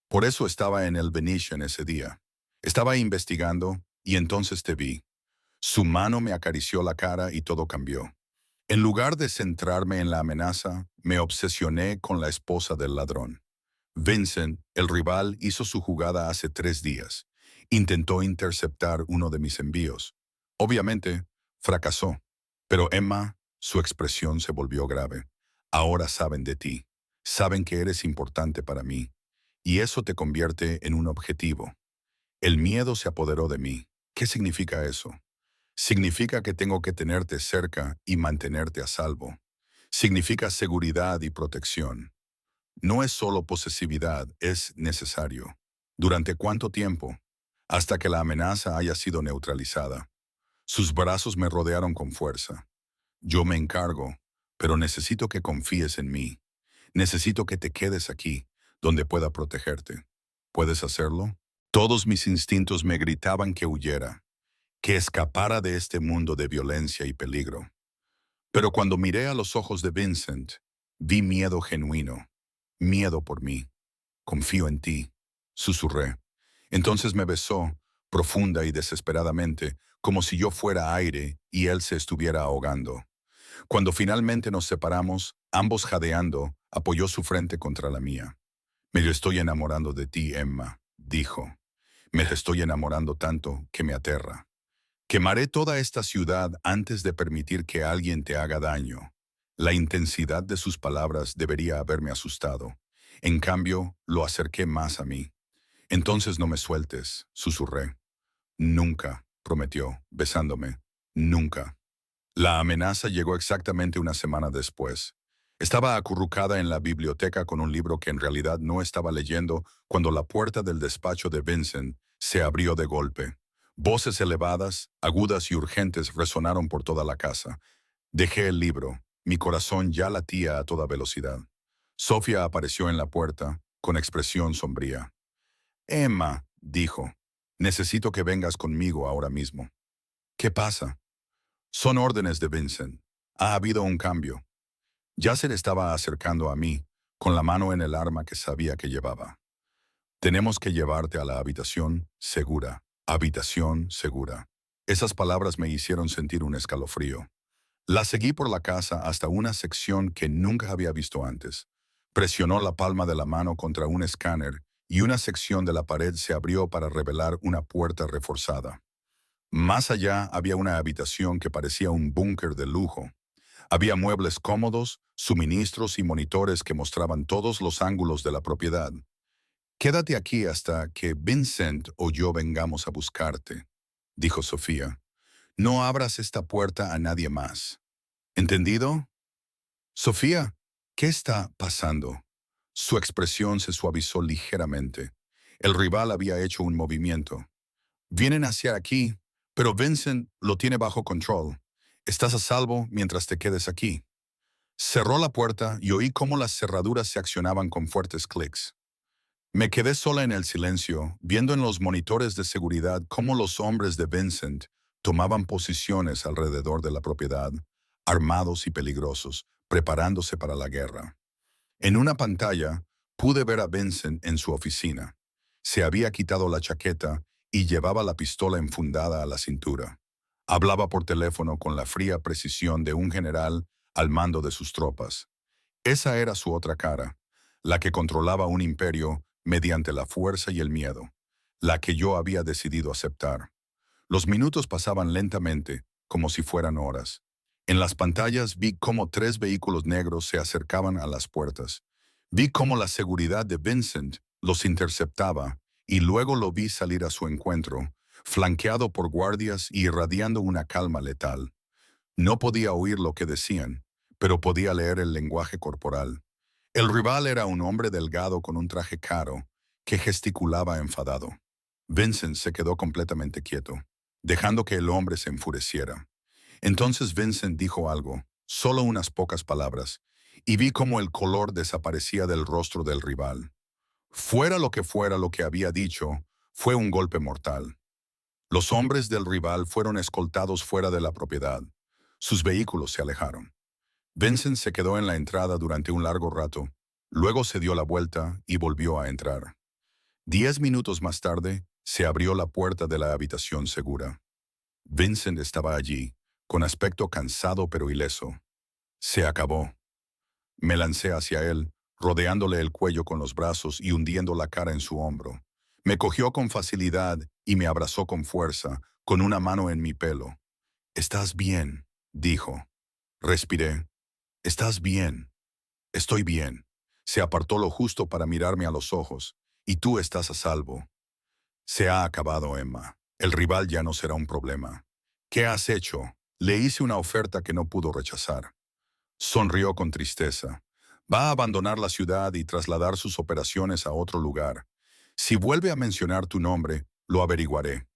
Por eso estaba en el Venetian ese día. Estaba investigando y entonces te vi. Su mano me acarició la cara y todo cambió. En lugar de centrarme en la amenaza, me obsesioné con la esposa del ladrón. Vincent, el rival, hizo su jugada hace 3 días. Intentó interceptar uno de mis envíos. Obviamente, fracasó. Pero Emma, su expresión se volvió grave. Ahora saben de ti. Saben que eres importante para mí. Y eso te convierte en un objetivo. El miedo se apoderó de mí. ¿Qué significa eso? Significa que tengo que tenerte cerca y mantenerte a salvo. Significa seguridad y protección. No es solo posesividad, es necesario. ¿Durante cuánto tiempo? Hasta que la amenaza haya sido neutralizada. Sus brazos me rodearon con fuerza. Yo me encargo, pero necesito que confíes en mí. Necesito que te quedes aquí, donde pueda protegerte. ¿Puedes hacerlo? Todos mis instintos me gritaban que huyera, que escapara de este mundo de violencia y peligro. Pero cuando miré a los ojos de Vincent, vi miedo genuino, miedo por mí. Confío en ti, susurré. Entonces me besó, profunda y desesperadamente, como si yo fuera aire y él se estuviera ahogando. Cuando finalmente nos separamos, ambos jadeando, apoyó su frente contra la mía. Me estoy enamorando de ti, Emma, dijo. Me estoy enamorando tanto que me aterra. Quemaré toda esta ciudad antes de permitir que alguien te haga daño. La intensidad de sus palabras debería haberme asustado. En cambio, lo acerqué más a mí. Entonces no me sueltes, susurré. Nunca, prometió, besándome. Nunca. La amenaza llegó exactamente una semana después. Estaba acurrucada en la biblioteca con un libro que en realidad no estaba leyendo cuando la puerta del despacho de Vincent se abrió de golpe. Voces elevadas, agudas y urgentes resonaron por toda la casa. Dejé el libro. Mi corazón ya latía a toda velocidad. Sofía apareció en la puerta, con expresión sombría. Emma, dijo, necesito que vengas conmigo ahora mismo. ¿Qué pasa? Son órdenes de Vincent. Ha habido un cambio. Ya se le estaba acercando a mí, con la mano en el arma que sabía que llevaba. Tenemos que llevarte a la habitación segura. Habitación segura. Esas palabras me hicieron sentir un escalofrío. La seguí por la casa hasta una sección que nunca había visto antes. Presionó la palma de la mano contra un escáner y una sección de la pared se abrió para revelar una puerta reforzada. Más allá había una habitación que parecía un búnker de lujo. Había muebles cómodos, suministros y monitores que mostraban todos los ángulos de la propiedad. Quédate aquí hasta que Vincent o yo vengamos a buscarte, dijo Sofía. No abras esta puerta a nadie más. ¿Entendido? Sofía, ¿qué está pasando? Su expresión se suavizó ligeramente. El rival había hecho un movimiento. Vienen hacia aquí, pero Vincent lo tiene bajo control. Estás a salvo mientras te quedes aquí. Cerró la puerta y oí cómo las cerraduras se accionaban con fuertes clics. Me quedé sola en el silencio, viendo en los monitores de seguridad cómo los hombres de Vincent tomaban posiciones alrededor de la propiedad, armados y peligrosos, preparándose para la guerra. En una pantalla, pude ver a Vincent en su oficina. Se había quitado la chaqueta y llevaba la pistola enfundada a la cintura. Hablaba por teléfono con la fría precisión de un general al mando de sus tropas. Esa era su otra cara, la que controlaba un imperio mediante la fuerza y el miedo, la que yo había decidido aceptar. Los minutos pasaban lentamente, como si fueran horas. En las pantallas vi cómo 3 vehículos negros se acercaban a las puertas. Vi cómo la seguridad de Vincent los interceptaba y luego lo vi salir a su encuentro, flanqueado por guardias y irradiando una calma letal. No podía oír lo que decían, pero podía leer el lenguaje corporal. El rival era un hombre delgado con un traje caro, que gesticulaba enfadado. Vincent se quedó completamente quieto, dejando que el hombre se enfureciera. Entonces Vincent dijo algo, solo unas pocas palabras, y vi cómo el color desaparecía del rostro del rival. Fuera lo que había dicho, fue un golpe mortal. Los hombres del rival fueron escoltados fuera de la propiedad. Sus vehículos se alejaron. Vincent se quedó en la entrada durante un largo rato, luego se dio la vuelta y volvió a entrar. 10 minutos más tarde, se abrió la puerta de la habitación segura. Vincent estaba allí, con aspecto cansado pero ileso. Se acabó. Me lancé hacia él, rodeándole el cuello con los brazos y hundiendo la cara en su hombro. Me cogió con facilidad y me abrazó con fuerza, con una mano en mi pelo. «Estás bien», dijo. Respiré. «Estás bien». «Estoy bien». Se apartó lo justo para mirarme a los ojos. «Y tú estás a salvo». «Se ha acabado, Emma. El rival ya no será un problema». «¿Qué has hecho?» Le hice una oferta que no pudo rechazar. Sonrió con tristeza. «Va a abandonar la ciudad y trasladar sus operaciones a otro lugar. Si vuelve a mencionar tu nombre, lo averiguaré.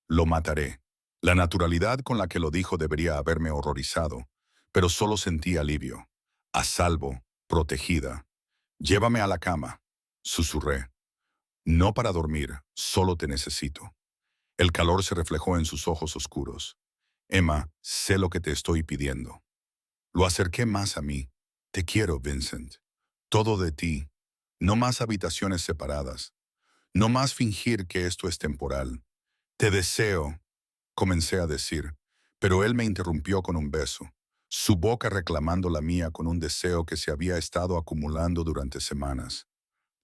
Lo mataré». La naturalidad con la que lo dijo debería haberme horrorizado, pero solo sentí alivio. A salvo, protegida. «Llévame a la cama», susurré. «No para dormir, solo te necesito». El calor se reflejó en sus ojos oscuros. «Emma, sé lo que te estoy pidiendo». Lo acerqué más a mí. «Te quiero, Vincent. Todo de ti. No más habitaciones separadas. No más fingir que esto es temporal. Te deseo», comencé a decir, pero él me interrumpió con un beso, su boca reclamando la mía con un deseo que se había estado acumulando durante semanas.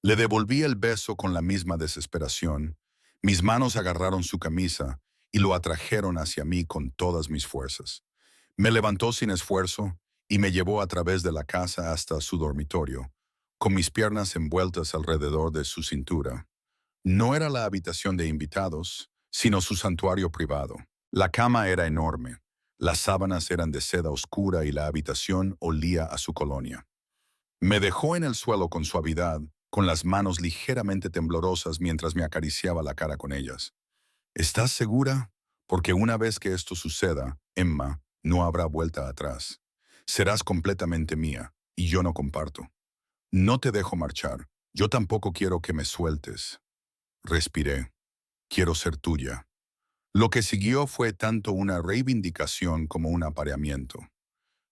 Le devolví el beso con la misma desesperación. Mis manos agarraron su camisa y lo atrajeron hacia mí con todas mis fuerzas. Me levantó sin esfuerzo y me llevó a través de la casa hasta su dormitorio, con mis piernas envueltas alrededor de su cintura. No era la habitación de invitados, sino su santuario privado. La cama era enorme, las sábanas eran de seda oscura y la habitación olía a su colonia. Me dejó en el suelo con suavidad, con las manos ligeramente temblorosas mientras me acariciaba la cara con ellas. «¿Estás segura? Porque una vez que esto suceda, Emma, no habrá vuelta atrás. Serás completamente mía, y yo no comparto. No te dejo marchar. Yo tampoco quiero que me sueltes». Respiré. «Quiero ser tuya». Lo que siguió fue tanto una reivindicación como un apareamiento.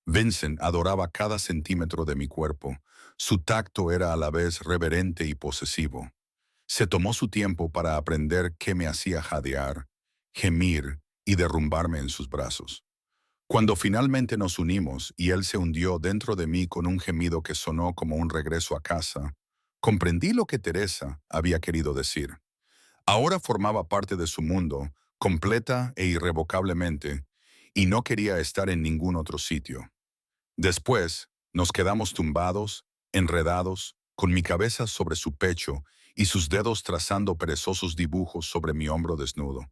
Vincent adoraba cada centímetro de mi cuerpo. Su tacto era a la vez reverente y posesivo. Se tomó su tiempo para aprender qué me hacía jadear, gemir y derrumbarme en sus brazos. Cuando finalmente nos unimos y él se hundió dentro de mí con un gemido que sonó como un regreso a casa, comprendí lo que Teresa había querido decir. Ahora formaba parte de su mundo, completa e irrevocablemente, y no quería estar en ningún otro sitio. Después, nos quedamos tumbados, enredados, con mi cabeza sobre su pecho y sus dedos trazando perezosos dibujos sobre mi hombro desnudo.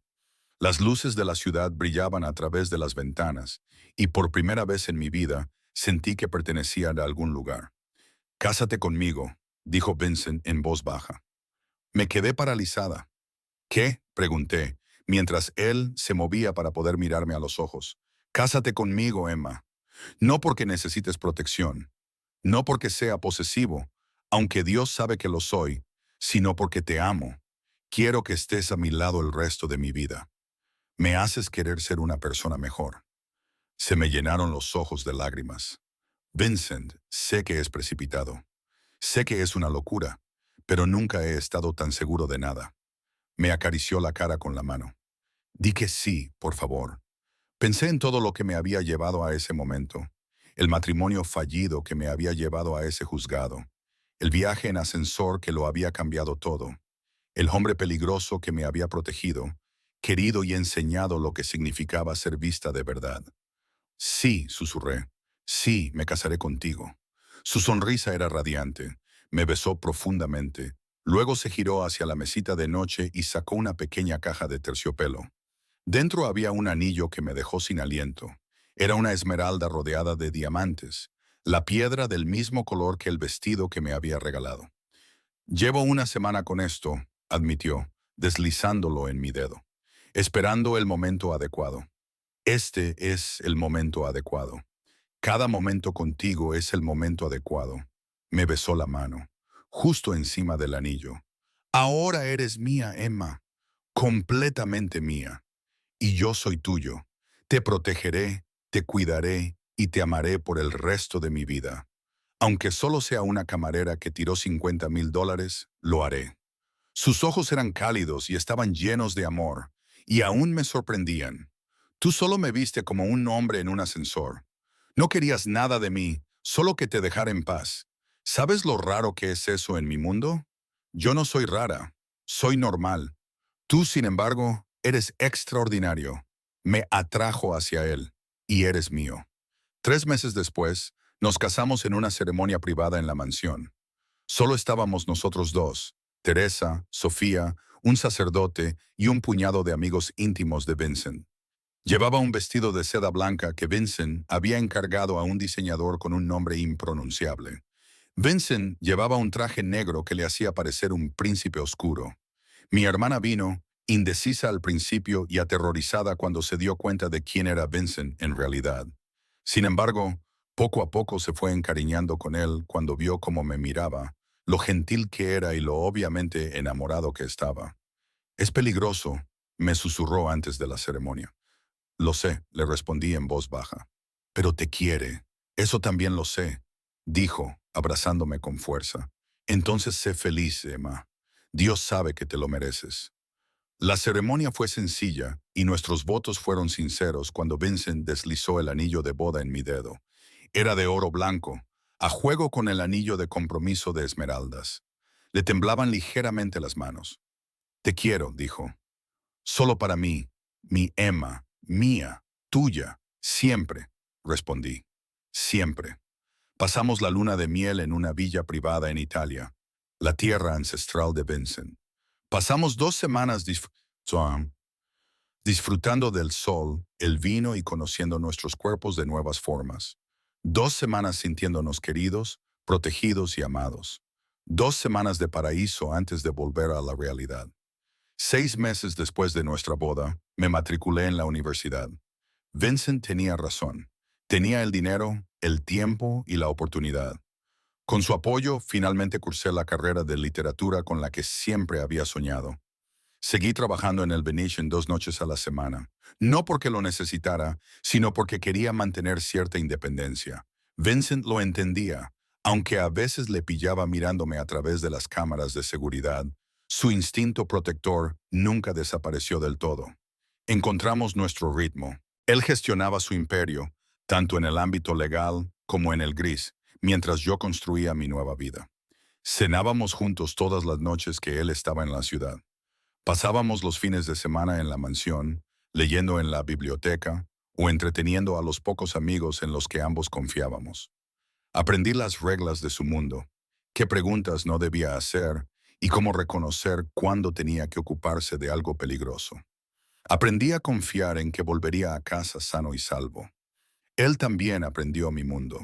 Las luces de la ciudad brillaban a través de las ventanas, y por primera vez en mi vida sentí que pertenecía a algún lugar. «Cásate conmigo», dijo Vincent en voz baja. Me quedé paralizada. «¿Qué?», pregunté, mientras él se movía para poder mirarme a los ojos. «Cásate conmigo, Emma. No porque necesites protección, no porque sea posesivo, aunque Dios sabe que lo soy, sino porque te amo. Quiero que estés a mi lado el resto de mi vida. Me haces querer ser una persona mejor». Se me llenaron los ojos de lágrimas. «Vincent, sé que es precipitado. Sé que es una locura, pero nunca he estado tan seguro de nada». Me acarició la cara con la mano. «Di que sí, por favor». Pensé en todo lo que me había llevado a ese momento. El matrimonio fallido que me había llevado a ese juzgado. El viaje en ascensor que lo había cambiado todo. El hombre peligroso que me había protegido, querido y enseñado lo que significaba ser vista de verdad. «Sí», susurré. «Sí, me casaré contigo». Su sonrisa era radiante. Me besó profundamente. Luego se giró hacia la mesita de noche y sacó una pequeña caja de terciopelo. Dentro había un anillo que me dejó sin aliento. Era una esmeralda rodeada de diamantes, la piedra del mismo color que el vestido que me había regalado. «Llevo una semana con esto», admitió, deslizándolo en mi dedo, «esperando el momento adecuado». «Este es el momento adecuado. Cada momento contigo es el momento adecuado». Me besó la mano, justo encima del anillo. «Ahora eres mía, Emma, completamente mía. Y yo soy tuyo. Te protegeré, te cuidaré y te amaré por el resto de mi vida. Aunque solo sea una camarera que tiró $50,000, lo haré». Sus ojos eran cálidos y estaban llenos de amor, y aún me sorprendían. «Tú solo me viste como un hombre en un ascensor. No querías nada de mí, solo que te dejara en paz. ¿Sabes lo raro que es eso en mi mundo? Yo no soy rara, soy normal. Tú, sin embargo, eres extraordinario. Me atrajo hacia él, y eres mío. 3 meses después, nos casamos en una ceremonia privada en la mansión. Solo estábamos nosotros dos, Teresa, Sofía, un sacerdote y un puñado de amigos íntimos de Vincent. Llevaba un vestido de seda blanca que Vincent había encargado a un diseñador con un nombre impronunciable. Vincent llevaba un traje negro que le hacía parecer un príncipe oscuro. Mi hermana vino, indecisa al principio y aterrorizada cuando se dio cuenta de quién era Vincent en realidad. Sin embargo, poco a poco se fue encariñando con él cuando vio cómo me miraba, lo gentil que era y lo obviamente enamorado que estaba. «Es peligroso», me susurró antes de la ceremonia. «Lo sé», le respondí en voz baja. «Pero te quiere. Eso también lo sé», dijo, abrazándome con fuerza. «Entonces sé feliz, Emma. Dios sabe que te lo mereces». La ceremonia fue sencilla y nuestros votos fueron sinceros cuando Vincent deslizó el anillo de boda en mi dedo. Era de oro blanco, a juego con el anillo de compromiso de esmeraldas. Le temblaban ligeramente las manos. «Te quiero», dijo. «Solo para mí, mi Emma, mía, tuya, siempre», respondí. «Siempre». Pasamos la luna de miel en una villa privada en Italia, la tierra ancestral de Vincent. Pasamos 2 semanas disfrutando del sol, el vino y conociendo nuestros cuerpos de nuevas formas. 2 semanas sintiéndonos queridos, protegidos y amados. 2 semanas de paraíso antes de volver a la realidad. 6 meses después de nuestra boda, me matriculé en la universidad. Vincent tenía razón. Tenía el dinero, el tiempo y la oportunidad. Con su apoyo, finalmente cursé la carrera de literatura con la que siempre había soñado. Seguí trabajando en el Venetian 2 noches a la semana, no porque lo necesitara, sino porque quería mantener cierta independencia. Vincent lo entendía, aunque a veces le pillaba mirándome a través de las cámaras de seguridad. Su instinto protector nunca desapareció del todo. Encontramos nuestro ritmo. Él gestionaba su imperio, tanto en el ámbito legal como en el gris, mientras yo construía mi nueva vida. Cenábamos juntos todas las noches que él estaba en la ciudad. Pasábamos los fines de semana en la mansión, leyendo en la biblioteca o entreteniendo a los pocos amigos en los que ambos confiábamos. Aprendí las reglas de su mundo, qué preguntas no debía hacer y cómo reconocer cuándo tenía que ocuparse de algo peligroso. Aprendí a confiar en que volvería a casa sano y salvo. Él también aprendió mi mundo.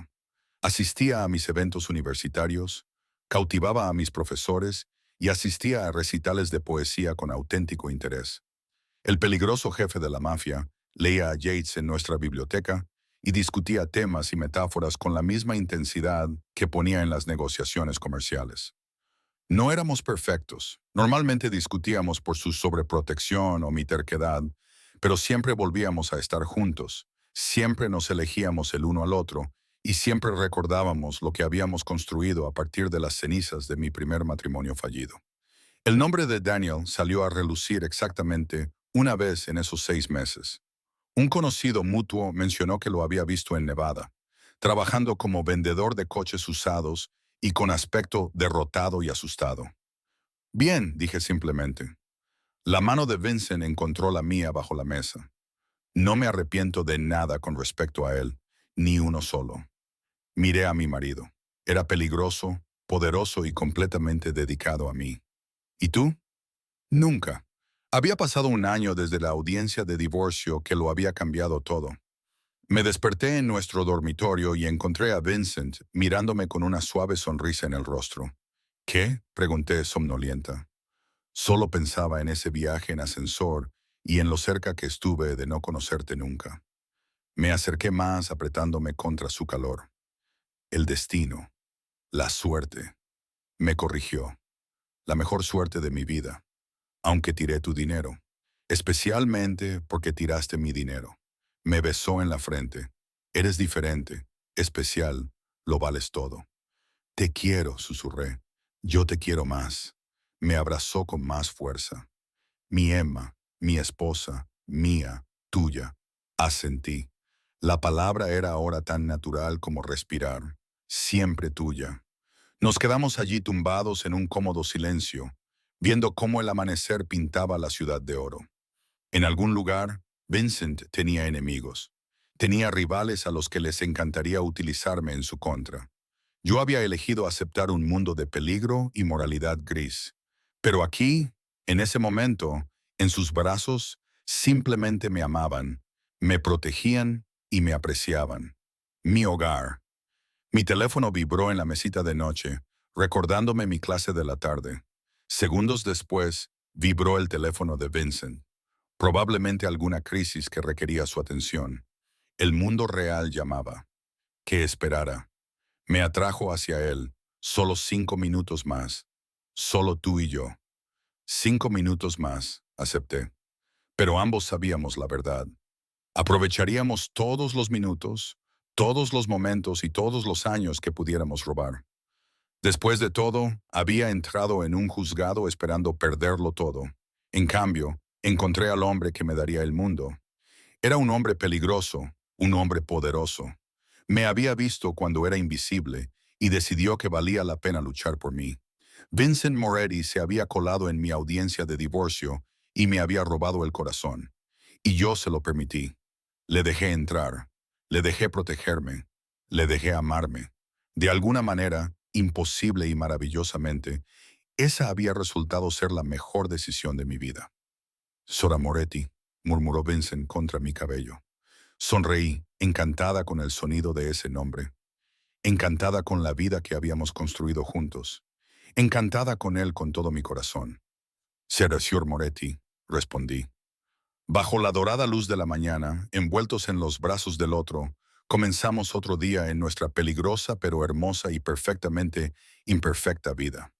Asistía a mis eventos universitarios, cautivaba a mis profesores y asistía a recitales de poesía con auténtico interés. El peligroso jefe de la mafia leía a Yates en nuestra biblioteca y discutía temas y metáforas con la misma intensidad que ponía en las negociaciones comerciales. No éramos perfectos. Normalmente discutíamos por su sobreprotección o mi terquedad, pero siempre volvíamos a estar juntos. Siempre nos elegíamos el uno al otro y siempre recordábamos lo que habíamos construido a partir de las cenizas de mi primer matrimonio fallido. El nombre de Daniel salió a relucir exactamente una vez en esos 6 meses. Un conocido mutuo mencionó que lo había visto en Nevada, trabajando como vendedor de coches usados y con aspecto derrotado y asustado. «Bien», dije simplemente. La mano de Vincent encontró la mía bajo la mesa. No me arrepiento de nada con respecto a él, ni uno solo. Miré a mi marido. Era peligroso, poderoso y completamente dedicado a mí. ¿Y tú? Nunca. Había pasado un año desde la audiencia de divorcio que lo había cambiado todo. Me desperté en nuestro dormitorio y encontré a Vincent mirándome con una suave sonrisa en el rostro. «¿Qué?», pregunté somnolienta. Solo pensaba en ese viaje en ascensor y en lo cerca que estuve de no conocerte nunca. Me acerqué más apretándome contra su calor. «El destino, la suerte», me corrigió. «La mejor suerte de mi vida, aunque tiré tu dinero. Especialmente porque tiraste mi dinero». Me besó en la frente. «Eres diferente, especial, lo vales todo». «Te quiero», susurré. «Yo te quiero más». Me abrazó con más fuerza. «Mi Emma, mi esposa, mía, tuya». Asentí. La palabra era ahora tan natural como respirar. «Siempre tuya». Nos quedamos allí tumbados en un cómodo silencio, viendo cómo el amanecer pintaba la ciudad de oro. En algún lugar, Vincent tenía enemigos. Tenía rivales a los que les encantaría utilizarme en su contra. Yo había elegido aceptar un mundo de peligro y moralidad gris. Pero aquí, en ese momento, en sus brazos, simplemente me amaban, me protegían y me apreciaban. Mi hogar. Mi teléfono vibró en la mesita de noche, recordándome mi clase de la tarde. Segundos después, vibró el teléfono de Vincent. Probablemente alguna crisis que requería su atención. El mundo real llamaba. Que esperara. Me atrajo hacia él. Solo 5 minutos más. Solo tú y yo. 5 minutos más, acepté. Pero ambos sabíamos la verdad. Aprovecharíamos todos los minutos, todos los momentos y todos los años que pudiéramos robar. Después de todo, había entrado en un juzgado esperando perderlo todo. En cambio, encontré al hombre que me daría el mundo. Era un hombre peligroso, un hombre poderoso. Me había visto cuando era invisible y decidió que valía la pena luchar por mí. Vincent Moretti se había colado en mi audiencia de divorcio y me había robado el corazón. Y yo se lo permití. Le dejé entrar, le dejé protegerme, le dejé amarme. De alguna manera, imposible y maravillosamente, esa había resultado ser la mejor decisión de mi vida. Sora Moretti, murmuró Vincent contra mi cabello. Sonreí, encantada con el sonido de ese nombre, encantada con la vida que habíamos construido juntos, encantada con él con todo mi corazón. Sera Signor Moretti, respondí. Bajo la dorada luz de la mañana, envueltos en los brazos del otro, comenzamos otro día en nuestra peligrosa pero hermosa y perfectamente imperfecta vida.